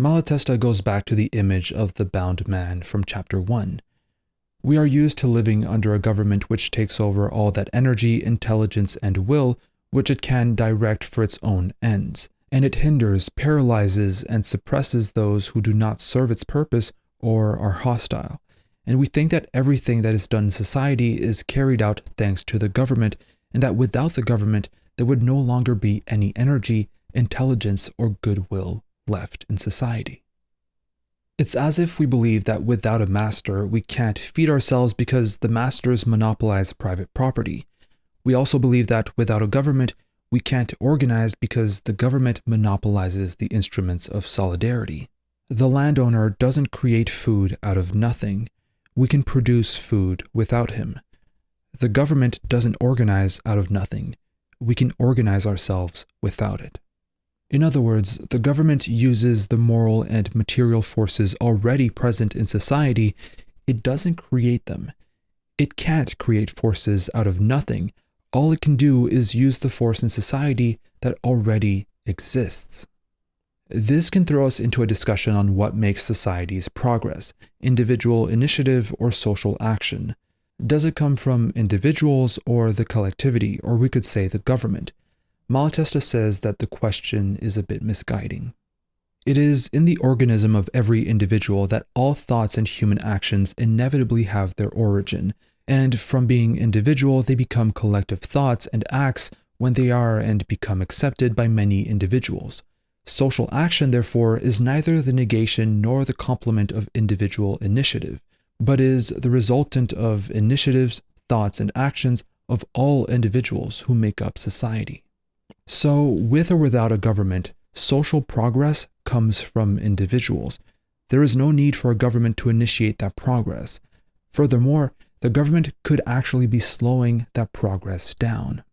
Malatesta goes back to the image of the bound man from chapter 1. We are used to living under a government which takes over all that energy, intelligence, and will which it can direct for its own ends, and it hinders, paralyzes, and suppresses those who do not serve its purpose or are hostile. And we think that everything that is done in society is carried out thanks to the government, and that without the government, there would no longer be any energy, intelligence, or goodwill left in society. It's as if we believe that without a master, we can't feed ourselves because the masters monopolize private property. We also believe that without a government, we can't organize because the government monopolizes the instruments of solidarity. The landowner doesn't create food out of nothing. We can produce food without him. The government doesn't organize out of nothing. We can organize ourselves without it. In other words, the government uses the moral and material forces already present in society. It doesn't create them. It can't create forces out of nothing. All it can do is use the force in society that already exists. This can throw us into a discussion on what makes societies progress, individual initiative or social action. Does it come from individuals or the collectivity, or we could say the government? Malatesta says that the question is a bit misguiding. It is in the organism of every individual that all thoughts and human actions inevitably have their origin, and from being individual they become collective thoughts and acts when they are and become accepted by many individuals. Social action, therefore, is neither the negation nor the complement of individual initiative, but is the resultant of initiatives, thoughts, and actions of all individuals who make up society. So, with or without a government, social progress comes from individuals. There is no need for a government to initiate that progress. Furthermore, the government could actually be slowing that progress down.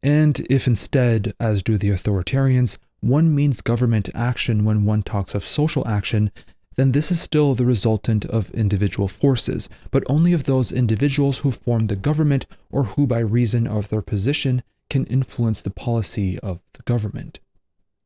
And if instead, as do the authoritarians, one means government action when one talks of social action, then this is still the resultant of individual forces, but only of those individuals who form the government or who by reason of their position can influence the policy of the government.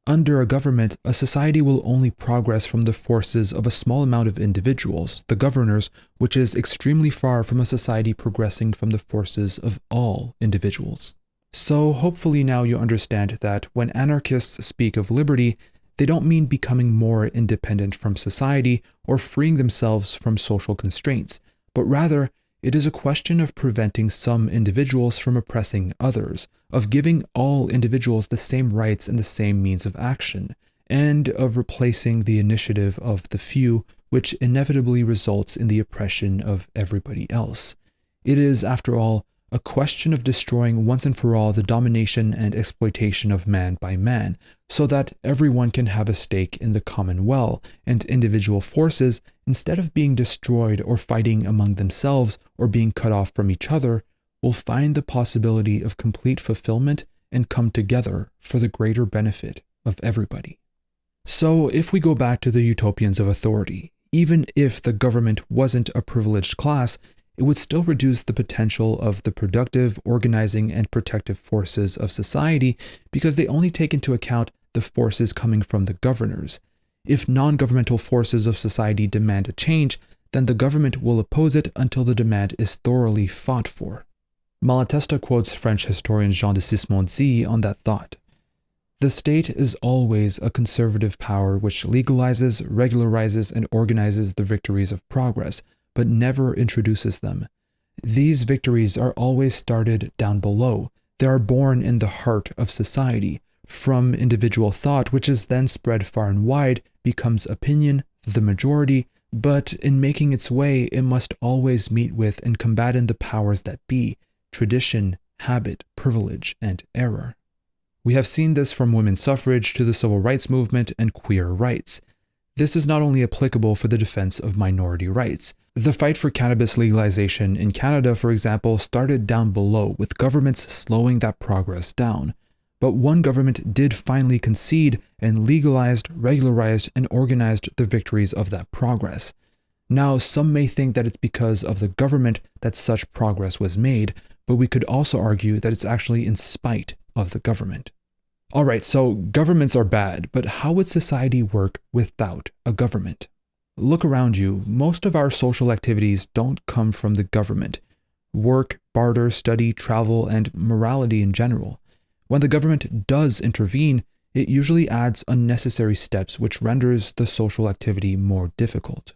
Under a government, a society will only progress from the forces of a small amount of individuals, the governors, which is extremely far from a society progressing from the forces of all individuals. So hopefully now you understand that when anarchists speak of liberty, they don't mean becoming more independent from society or freeing themselves from social constraints, but rather it is a question of preventing some individuals from oppressing others, of giving all individuals the same rights and the same means of action, and of replacing the initiative of the few, which inevitably results in the oppression of everybody else. It is, after all, a question of destroying once and for all the domination and exploitation of man by man, so that everyone can have a stake in the common well, and individual forces, instead of being destroyed or fighting among themselves or being cut off from each other, will find the possibility of complete fulfillment and come together for the greater benefit of everybody. So if we go back to the utopians of authority, even if the government wasn't a privileged class, it would still reduce the potential of the productive, organizing, and protective forces of society because they only take into account the forces coming from the governors. If non-governmental forces of society demand a change, then the government will oppose it until the demand is thoroughly fought for. Malatesta quotes French historian Jean de Sismondi on that thought. The state is always a conservative power which legalizes, regularizes, and organizes the victories of progress, but never introduces them. These victories are always started down below. They are born in the heart of society, from individual thought, which is then spread far and wide, becomes opinion, the majority, but in making its way, it must always meet with and combat in the powers that be, tradition, habit, privilege, and error. We have seen this from women's suffrage to the civil rights movement and queer rights. This is not only applicable for the defense of minority rights. The fight for cannabis legalization in Canada, for example, started down below, with governments slowing that progress down. But one government did finally concede and legalized, regularized, and organized the victories of that progress. Now, some may think that it's because of the government that such progress was made, but we could also argue that it's actually in spite of the government. Alright, so governments are bad, but how would society work without a government? Look around you. Most of our social activities don't come from the government. Work, barter, study, travel, and morality in general. When the government does intervene, it usually adds unnecessary steps which renders the social activity more difficult.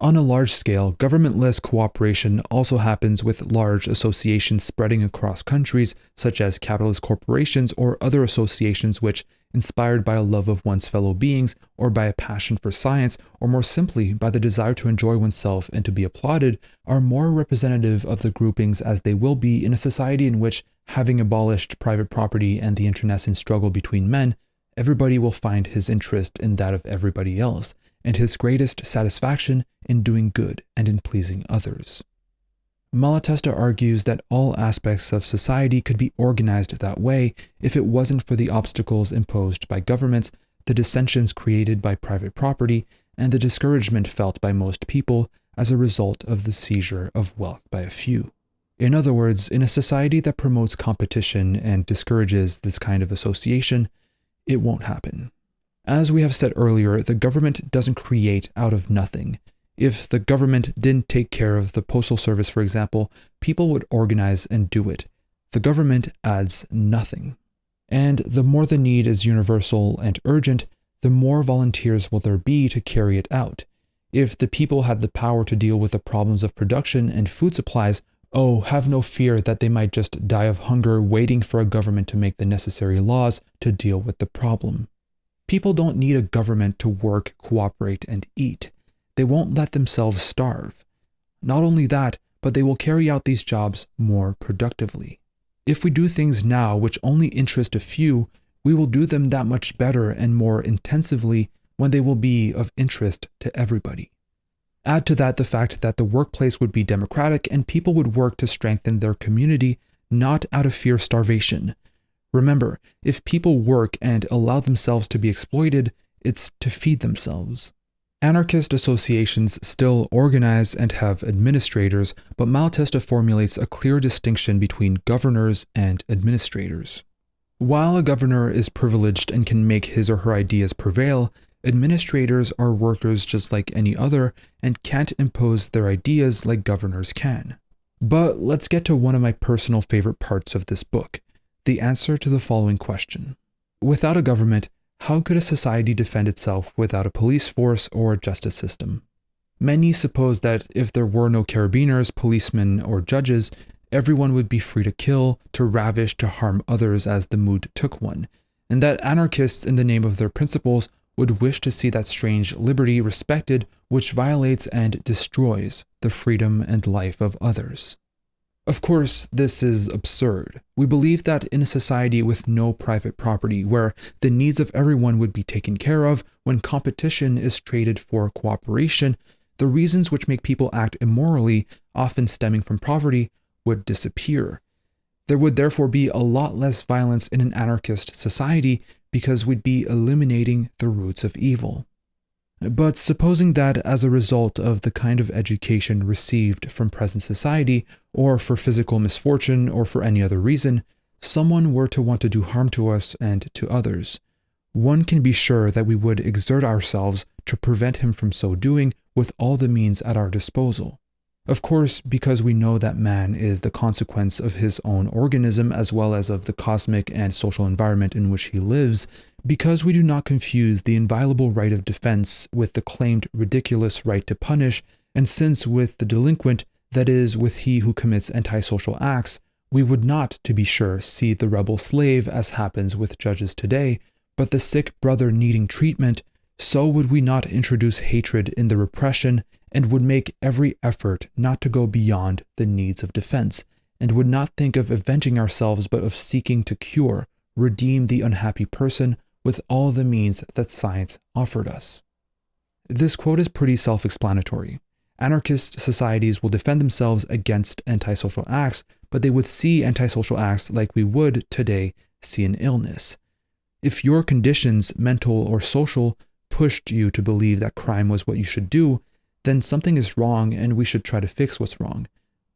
On a large scale, governmentless cooperation also happens with large associations spreading across countries, such as capitalist corporations or other associations which, inspired by a love of one's fellow beings, or by a passion for science, or more simply by the desire to enjoy oneself and to be applauded, are more representative of the groupings as they will be in a society in which, having abolished private property and the internecine struggle between men, everybody will find his interest in that of everybody else, and his greatest satisfaction in doing good and in pleasing others. Malatesta argues that all aspects of society could be organized that way if it wasn't for the obstacles imposed by governments, the dissensions created by private property, and the discouragement felt by most people as a result of the seizure of wealth by a few. In other words, in a society that promotes competition and discourages this kind of association, it won't happen. As we have said earlier, the government doesn't create out of nothing. If the government didn't take care of the postal service, for example, people would organize and do it. The government adds nothing. And the more the need is universal and urgent, the more volunteers will there be to carry it out. If the people had the power to deal with the problems of production and food supplies, have no fear that they might just die of hunger waiting for a government to make the necessary laws to deal with the problem. People don't need a government to work, cooperate, and eat. They won't let themselves starve. Not only that, but they will carry out these jobs more productively. If we do things now which only interest a few, we will do them that much better and more intensively when they will be of interest to everybody. Add to that the fact that the workplace would be democratic and people would work to strengthen their community, not out of fear of starvation. Remember, if people work and allow themselves to be exploited, it's to feed themselves. Anarchist associations still organize and have administrators, but Malatesta formulates a clear distinction between governors and administrators. While a governor is privileged and can make his or her ideas prevail, administrators are workers just like any other and can't impose their ideas like governors can. But let's get to one of my personal favorite parts of this book, the answer to the following question. Without a government, how could a society defend itself without a police force or a justice system? Many suppose that if there were no carabiners, policemen, or judges, everyone would be free to kill, to ravish, to harm others as the mood took one. and that anarchists, in the name of their principles, would wish to see that strange liberty respected which violates and destroys the freedom and life of others. Of course, this is absurd. We believe that in a society with no private property, where the needs of everyone would be taken care of when competition is traded for cooperation, the reasons which make people act immorally, often stemming from poverty, would disappear. There would therefore be a lot less violence in an anarchist society because we'd be eliminating the roots of evil. But supposing that as a result of the kind of education received from present society, or for physical misfortune or for any other reason, someone were to want to do harm to us and to others, one can be sure that we would exert ourselves to prevent him from so doing with all the means at our disposal. Of course, because we know that man is the consequence of his own organism as well as of the cosmic and social environment in which he lives, because we do not confuse the inviolable right of defense with the claimed ridiculous right to punish, and since with the delinquent, that is, with he who commits antisocial acts, we would not, to be sure, see the rebel slave as happens with judges today, but the sick brother needing treatment, so would we not introduce hatred in the repression, and would make every effort not to go beyond the needs of defense, and would not think of avenging ourselves but of seeking to cure, redeem the unhappy person with all the means that science offered us. This quote is pretty self-explanatory. Anarchist societies will defend themselves against antisocial acts, but they would see antisocial acts like we would today see an illness. If your conditions, mental or social, pushed you to believe that crime was what you should do, then something is wrong and we should try to fix what's wrong,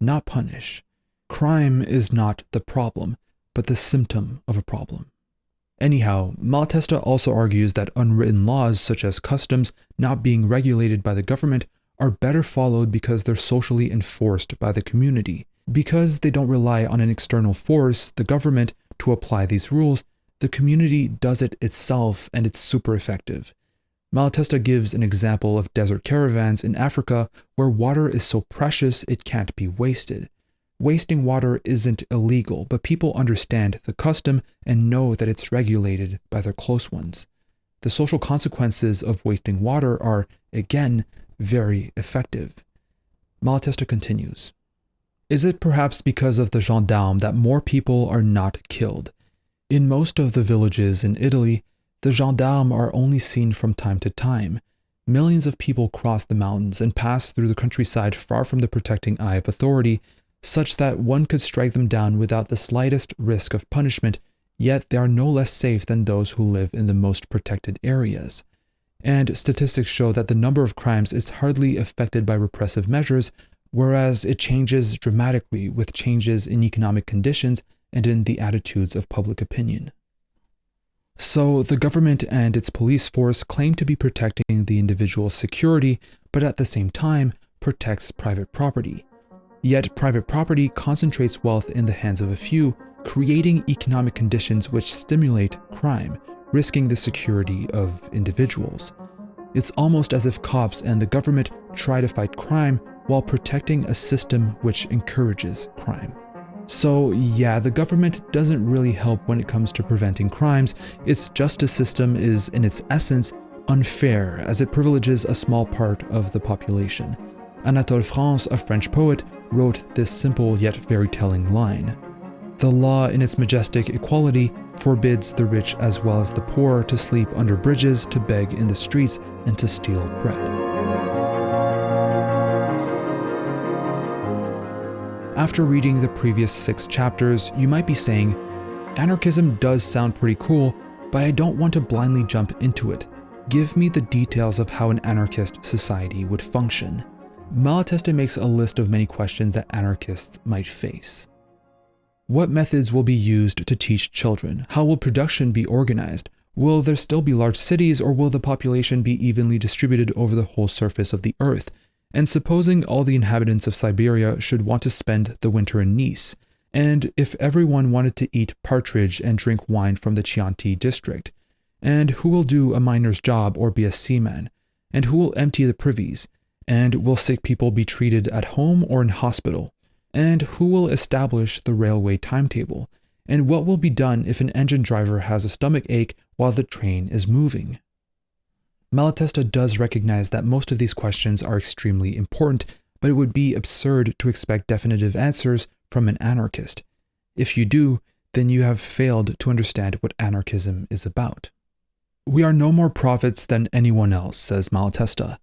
not punish. Crime is not the problem, but the symptom of a problem. Anyhow, Malatesta also argues that unwritten laws such as customs not being regulated by the government are better followed because they're socially enforced by the community. Because they don't rely on an external force, the government, to apply these rules, the community does it itself and it's super effective. Malatesta gives an example of desert caravans in Africa where water is so precious it can't be wasted. Wasting water isn't illegal, but people understand the custom and know that it's regulated by their close ones. The social consequences of wasting water are, again, very effective. Malatesta continues. Is it perhaps because of the gendarmes that more people are not killed? In most of the villages in Italy, the gendarmes are only seen from time to time. Millions of people cross the mountains and pass through the countryside far from the protecting eye of authority, such that one could strike them down without the slightest risk of punishment, yet they are no less safe than those who live in the most protected areas. And statistics show that the number of crimes is hardly affected by repressive measures, whereas it changes dramatically with changes in economic conditions and in the attitudes of public opinion. So the government and its police force claim to be protecting the individual's security, but at the same time protects private property. Yet private property concentrates wealth in the hands of a few, creating economic conditions which stimulate crime, risking the security of individuals. It's almost as if cops and the government try to fight crime while protecting a system which encourages crime. So yeah, the government doesn't really help when it comes to preventing crimes. Its justice system is, in its essence, unfair as it privileges a small part of the population. Anatole France, a French poet, wrote this simple yet very telling line. The law, in its majestic equality, forbids the rich as well as the poor to sleep under bridges, to beg in the streets, and to steal bread. After reading the previous 6 chapters, you might be saying, anarchism does sound pretty cool, but I don't want to blindly jump into it. Give me the details of how an anarchist society would function. Malatesta makes a list of many questions that anarchists might face. What methods will be used to teach children? How will production be organized? Will there still be large cities, or will the population be evenly distributed over the whole surface of the earth? And supposing all the inhabitants of Siberia should want to spend the winter in Nice, and if everyone wanted to eat partridge and drink wine from the Chianti district, and who will do a miner's job or be a seaman, and who will empty the privies, and will sick people be treated at home or in hospital, and who will establish the railway timetable, And what will be done if an engine driver has a stomach ache while the train is moving? Malatesta does recognize that most of these questions are extremely important, but it would be absurd to expect definitive answers from an anarchist. If you do, then you have failed to understand what anarchism is about. We are no more prophets than anyone else, says Malatesta.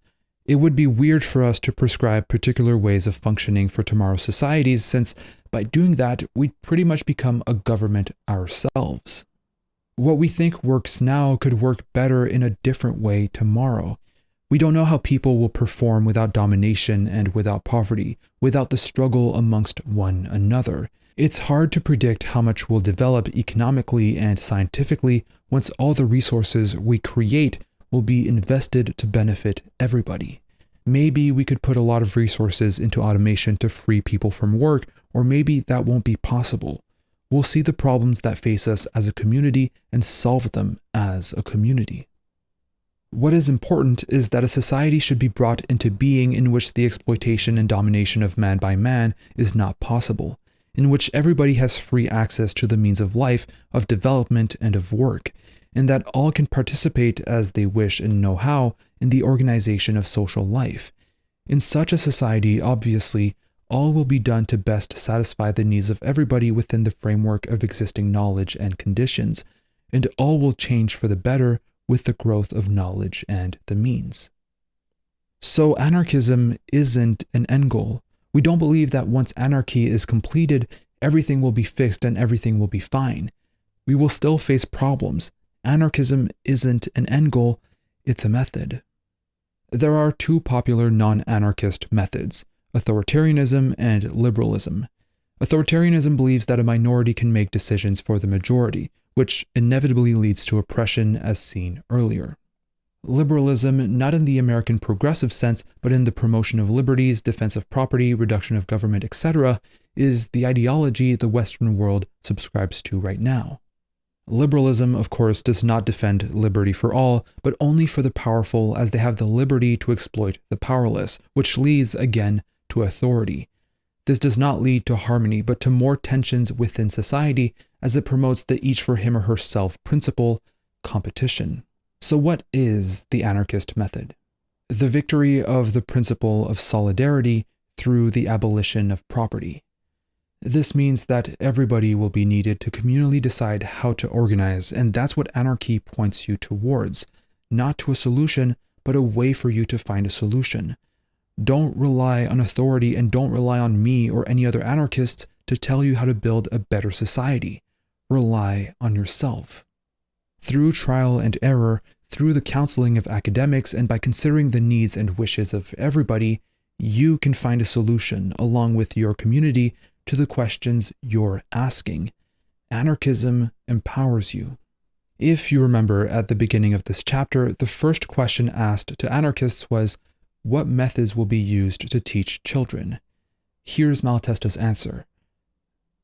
It would be weird for us to prescribe particular ways of functioning for tomorrow's societies, since by doing that, we'd pretty much become a government ourselves. What we think works now could work better in a different way tomorrow. We don't know how people will perform without domination and without poverty, without the struggle amongst one another. It's hard to predict how much will develop economically and scientifically once all the resources we create will be invested to benefit everybody. Maybe we could put a lot of resources into automation to free people from work, or maybe that won't be possible. We'll see the problems that face us as a community and solve them as a community. What is important is that a society should be brought into being in which the exploitation and domination of man by man is not possible, in which everybody has free access to the means of life, of development, and of work, and that all can participate as they wish and know how in the organization of social life. In such a society, obviously, all will be done to best satisfy the needs of everybody within the framework of existing knowledge and conditions, and all will change for the better with the growth of knowledge and the means. So anarchism isn't an end goal. We don't believe that once anarchy is completed, everything will be fixed and everything will be fine. We will still face problems. Anarchism isn't an end goal, it's a method. There are two popular non-anarchist methods, authoritarianism and liberalism. Authoritarianism believes that a minority can make decisions for the majority, which inevitably leads to oppression as seen earlier. Liberalism, not in the American progressive sense, but in the promotion of liberties, defense of property, reduction of government, etc., is the ideology the Western world subscribes to right now. Liberalism, of course, does not defend liberty for all, but only for the powerful, as they have the liberty to exploit the powerless, which leads, again, to authority. This does not lead to harmony, but to more tensions within society, as it promotes the each for him or herself principle, competition. So what is the anarchist method? The victory of the principle of solidarity through the abolition of property. This means that everybody will be needed to communally decide how to organize, and that's what anarchy points you towards. Not to a solution, but a way for you to find a solution. Don't rely on authority and don't rely on me or any other anarchists to tell you how to build a better society. Rely on yourself. Through trial and error, through the counseling of academics, and by considering the needs and wishes of everybody, you can find a solution along with your community to the questions you're asking. Anarchism empowers you. If you remember at the beginning of this chapter, the first question asked to anarchists was, what methods will be used to teach children? Here's Malatesta's answer.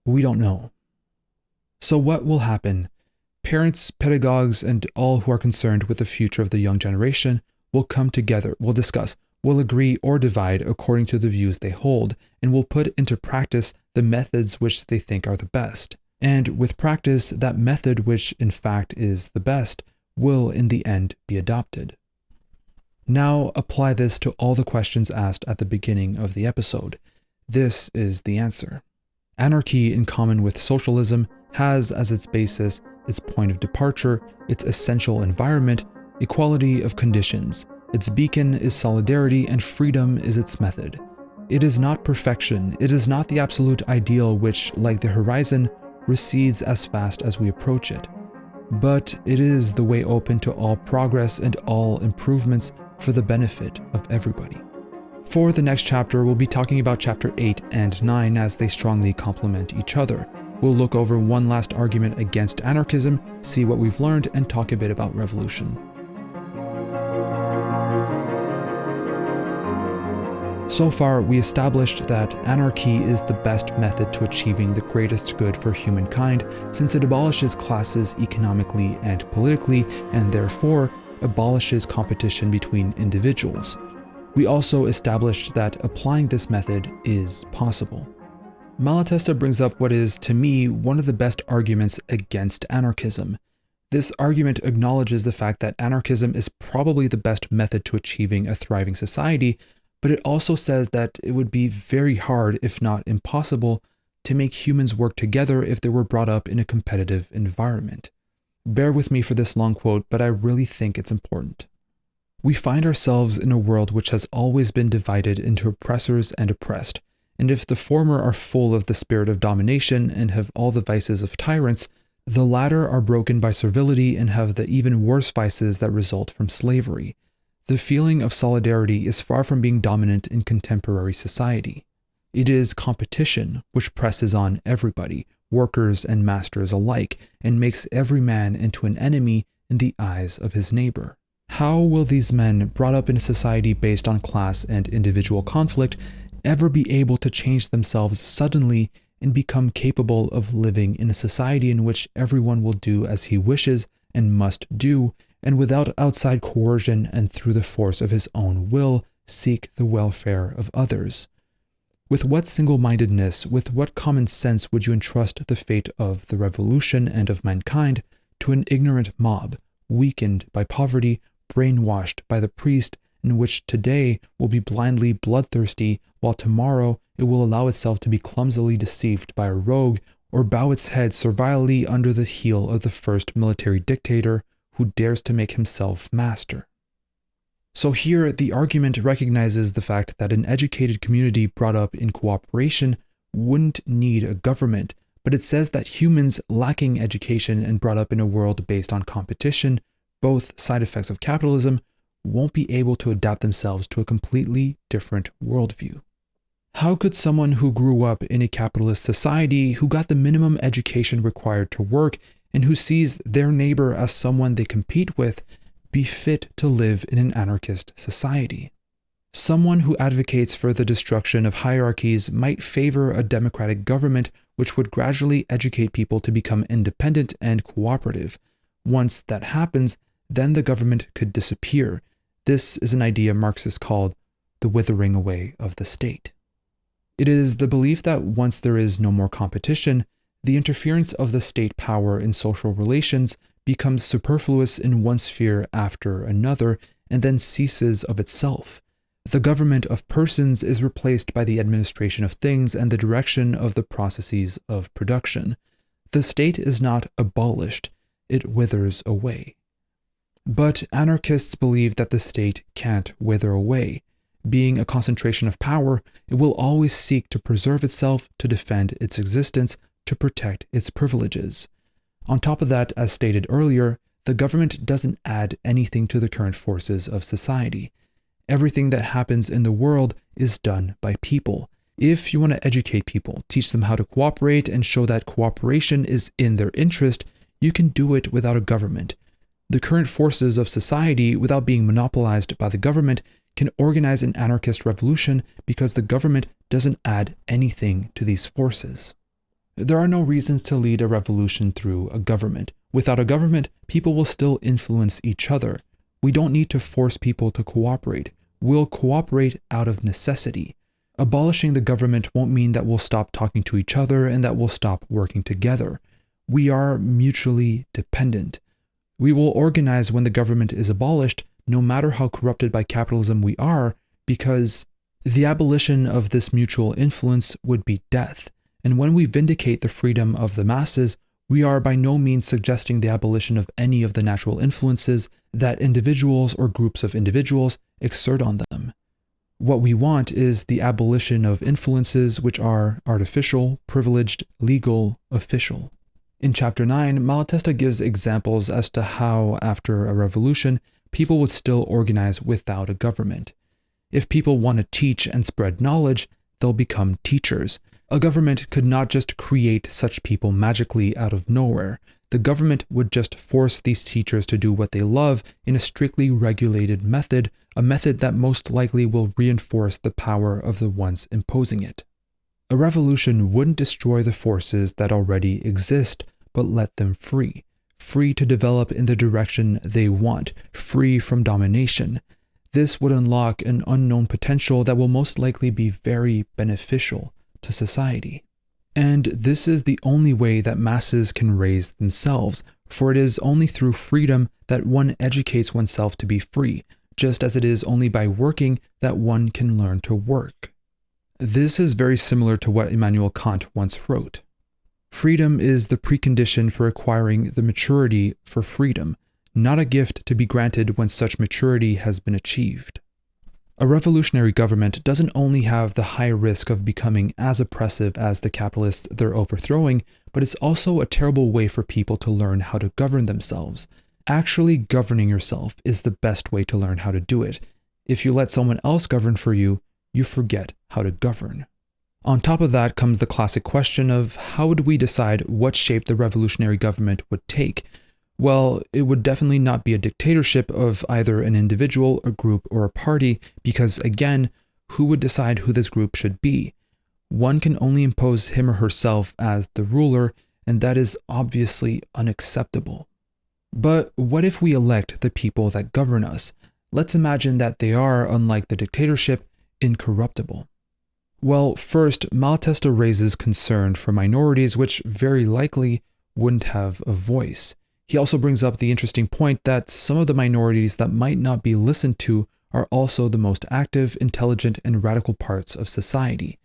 We don't know. So what will happen? Parents, pedagogues, and all who are concerned with the future of the young generation will come together, will discuss, will agree or divide according to the views they hold, and will put into practice the methods which they think are the best. And with practice, that method which in fact is the best will in the end be adopted. Now apply this to all the questions asked at the beginning of the episode. This is the answer. Anarchy, in common with socialism, has as its basis, its point of departure, its essential environment, equality of conditions. Its beacon is solidarity, and freedom is its method. It is not perfection, it is not the absolute ideal which, like the horizon, recedes as fast as we approach it. But it is the way open to all progress and all improvements for the benefit of everybody. For the next chapter, we'll be talking about chapter 8 and 9 as they strongly complement each other. We'll look over one last argument against anarchism, see what we've learned, and talk a bit about revolution. So far, we established that anarchy is the best method to achieving the greatest good for humankind, since it abolishes classes economically and politically, and therefore abolishes competition between individuals. We also established that applying this method is possible. Malatesta brings up what is, to me, one of the best arguments against anarchism. This argument acknowledges the fact that anarchism is probably the best method to achieving a thriving society, but it also says that it would be very hard, if not impossible, to make humans work together if they were brought up in a competitive environment. Bear with me for this long quote, but I really think it's important. We find ourselves in a world which has always been divided into oppressors and oppressed, and if the former are full of the spirit of domination and have all the vices of tyrants, the latter are broken by servility and have the even worse vices that result from slavery. The feeling of solidarity is far from being dominant in contemporary society. It is competition which presses on everybody, workers and masters alike, and makes every man into an enemy in the eyes of his neighbor. How will these men, brought up in a society based on class and individual conflict, ever be able to change themselves suddenly and become capable of living in a society in which everyone will do as he wishes and must do, and without outside coercion and through the force of his own will, seek the welfare of others? With what single-mindedness, with what common sense would you entrust the fate of the revolution and of mankind to an ignorant mob, weakened by poverty, brainwashed by the priest, in which today will be blindly bloodthirsty, while tomorrow it will allow itself to be clumsily deceived by a rogue, or bow its head servilely under the heel of the first military dictator who dares to make himself master? So here, the argument recognizes the fact that an educated community brought up in cooperation wouldn't need a government, but it says that humans lacking education and brought up in a world based on competition, both side effects of capitalism, won't be able to adapt themselves to a completely different worldview. How could someone who grew up in a capitalist society, who got the minimum education required to work, and who sees their neighbor as someone they compete with, be fit to live in an anarchist society? Someone who advocates for the destruction of hierarchies might favor a democratic government which would gradually educate people to become independent and cooperative. Once that happens, then the government could disappear. This is an idea Marxists called the withering away of the state. It is the belief that once there is no more competition, the interference of the state power in social relations becomes superfluous in one sphere after another and then ceases of itself. The government of persons is replaced by the administration of things and the direction of the processes of production. The state is not abolished, it withers away. But anarchists believe that the state can't wither away. Being a concentration of power, it will always seek to preserve itself, to defend its existence, to protect its privileges. On top of that, as stated earlier, the government doesn't add anything to the current forces of society. Everything that happens in the world is done by people. If you want to educate people, teach them how to cooperate and show that cooperation is in their interest, you can do it without a government. The current forces of society, without being monopolized by the government, can organize an anarchist revolution because the government doesn't add anything to these forces. There are no reasons to lead a revolution through a government. Without a government, people will still influence each other. We don't need to force people to cooperate. We'll cooperate out of necessity. Abolishing the government won't mean that we'll stop talking to each other and that we'll stop working together. We are mutually dependent. We will organize when the government is abolished, no matter how corrupted by capitalism we are, because the abolition of this mutual influence would be death. And when we vindicate the freedom of the masses, we are by no means suggesting the abolition of any of the natural influences that individuals or groups of individuals exert on them. What we want is the abolition of influences which are artificial, privileged, legal, official. In Chapter 9, Malatesta gives examples as to how, after a revolution, people would still organize without a government. If people want to teach and spread knowledge, they'll become teachers. A government could not just create such people magically out of nowhere. The government would just force these teachers to do what they love in a strictly regulated method, a method that most likely will reinforce the power of the ones imposing it. A revolution wouldn't destroy the forces that already exist, but let them free. Free to develop in the direction they want, free from domination. This would unlock an unknown potential that will most likely be very beneficial to society. And this is the only way that masses can raise themselves, for it is only through freedom that one educates oneself to be free, just as it is only by working that one can learn to work. This is very similar to what Immanuel Kant once wrote. Freedom is the precondition for acquiring the maturity for freedom, not a gift to be granted when such maturity has been achieved. A revolutionary government doesn't only have the high risk of becoming as oppressive as the capitalists they're overthrowing, but it's also a terrible way for people to learn how to govern themselves. Actually governing yourself is the best way to learn how to do it. If you let someone else govern for you, you forget how to govern. On top of that comes the classic question of how would we decide what shape the revolutionary government would take? Well, it would definitely not be a dictatorship of either an individual, a group, or a party, because again, who would decide who this group should be? One can only impose him or herself as the ruler, and that is obviously unacceptable. But what if we elect the people that govern us? Let's imagine that they are, unlike the dictatorship, incorruptible. Well, first, Malatesta raises concern for minorities which very likely wouldn't have a voice. He also brings up the interesting point that some of the minorities that might not be listened to are also the most active, intelligent, and radical parts of society.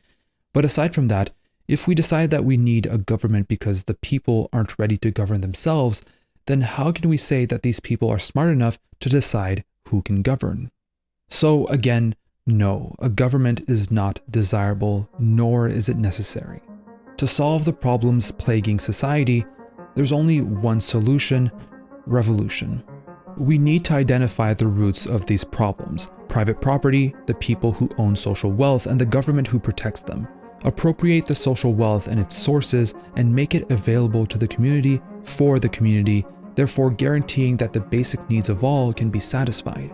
But aside from that, if we decide that we need a government because the people aren't ready to govern themselves, then how can we say that these people are smart enough to decide who can govern? So again, no, a government is not desirable, nor is it necessary. To solve the problems plaguing society, there's only one solution: revolution. We need to identify the roots of these problems: private property, the people who own social wealth, and the government who protects them. Appropriate the social wealth and its sources and make it available to the community for the community, therefore guaranteeing that the basic needs of all can be satisfied.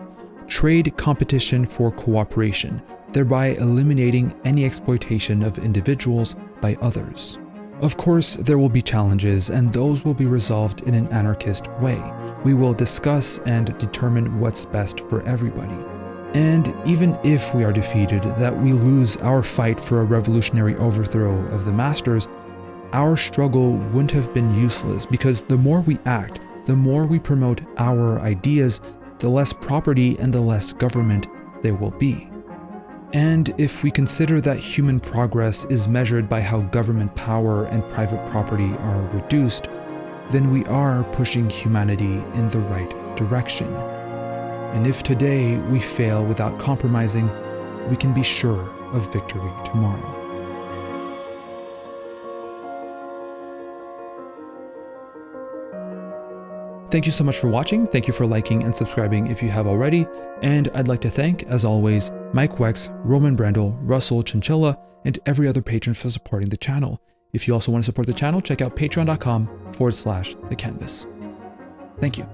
Trade competition for cooperation, thereby eliminating any exploitation of individuals by others. Of course, there will be challenges, and those will be resolved in an anarchist way. We will discuss and determine what's best for everybody. And even if we are defeated, that we lose our fight for a revolutionary overthrow of the masters, our struggle wouldn't have been useless, because the more we act, the more we promote our ideas, the less property and the less government there will be. And if we consider that human progress is measured by how government power and private property are reduced, then we are pushing humanity in the right direction. And if today we fail without compromising, we can be sure of victory tomorrow. Thank you so much for watching. Thank you for liking and subscribing if you have already. And I'd like to thank, as always, Mike Wex, Roman Brandel, Russell Chinchilla, and every other patron for supporting the channel. If you also want to support the channel, check out patreon.com/thecanvas. Thank you.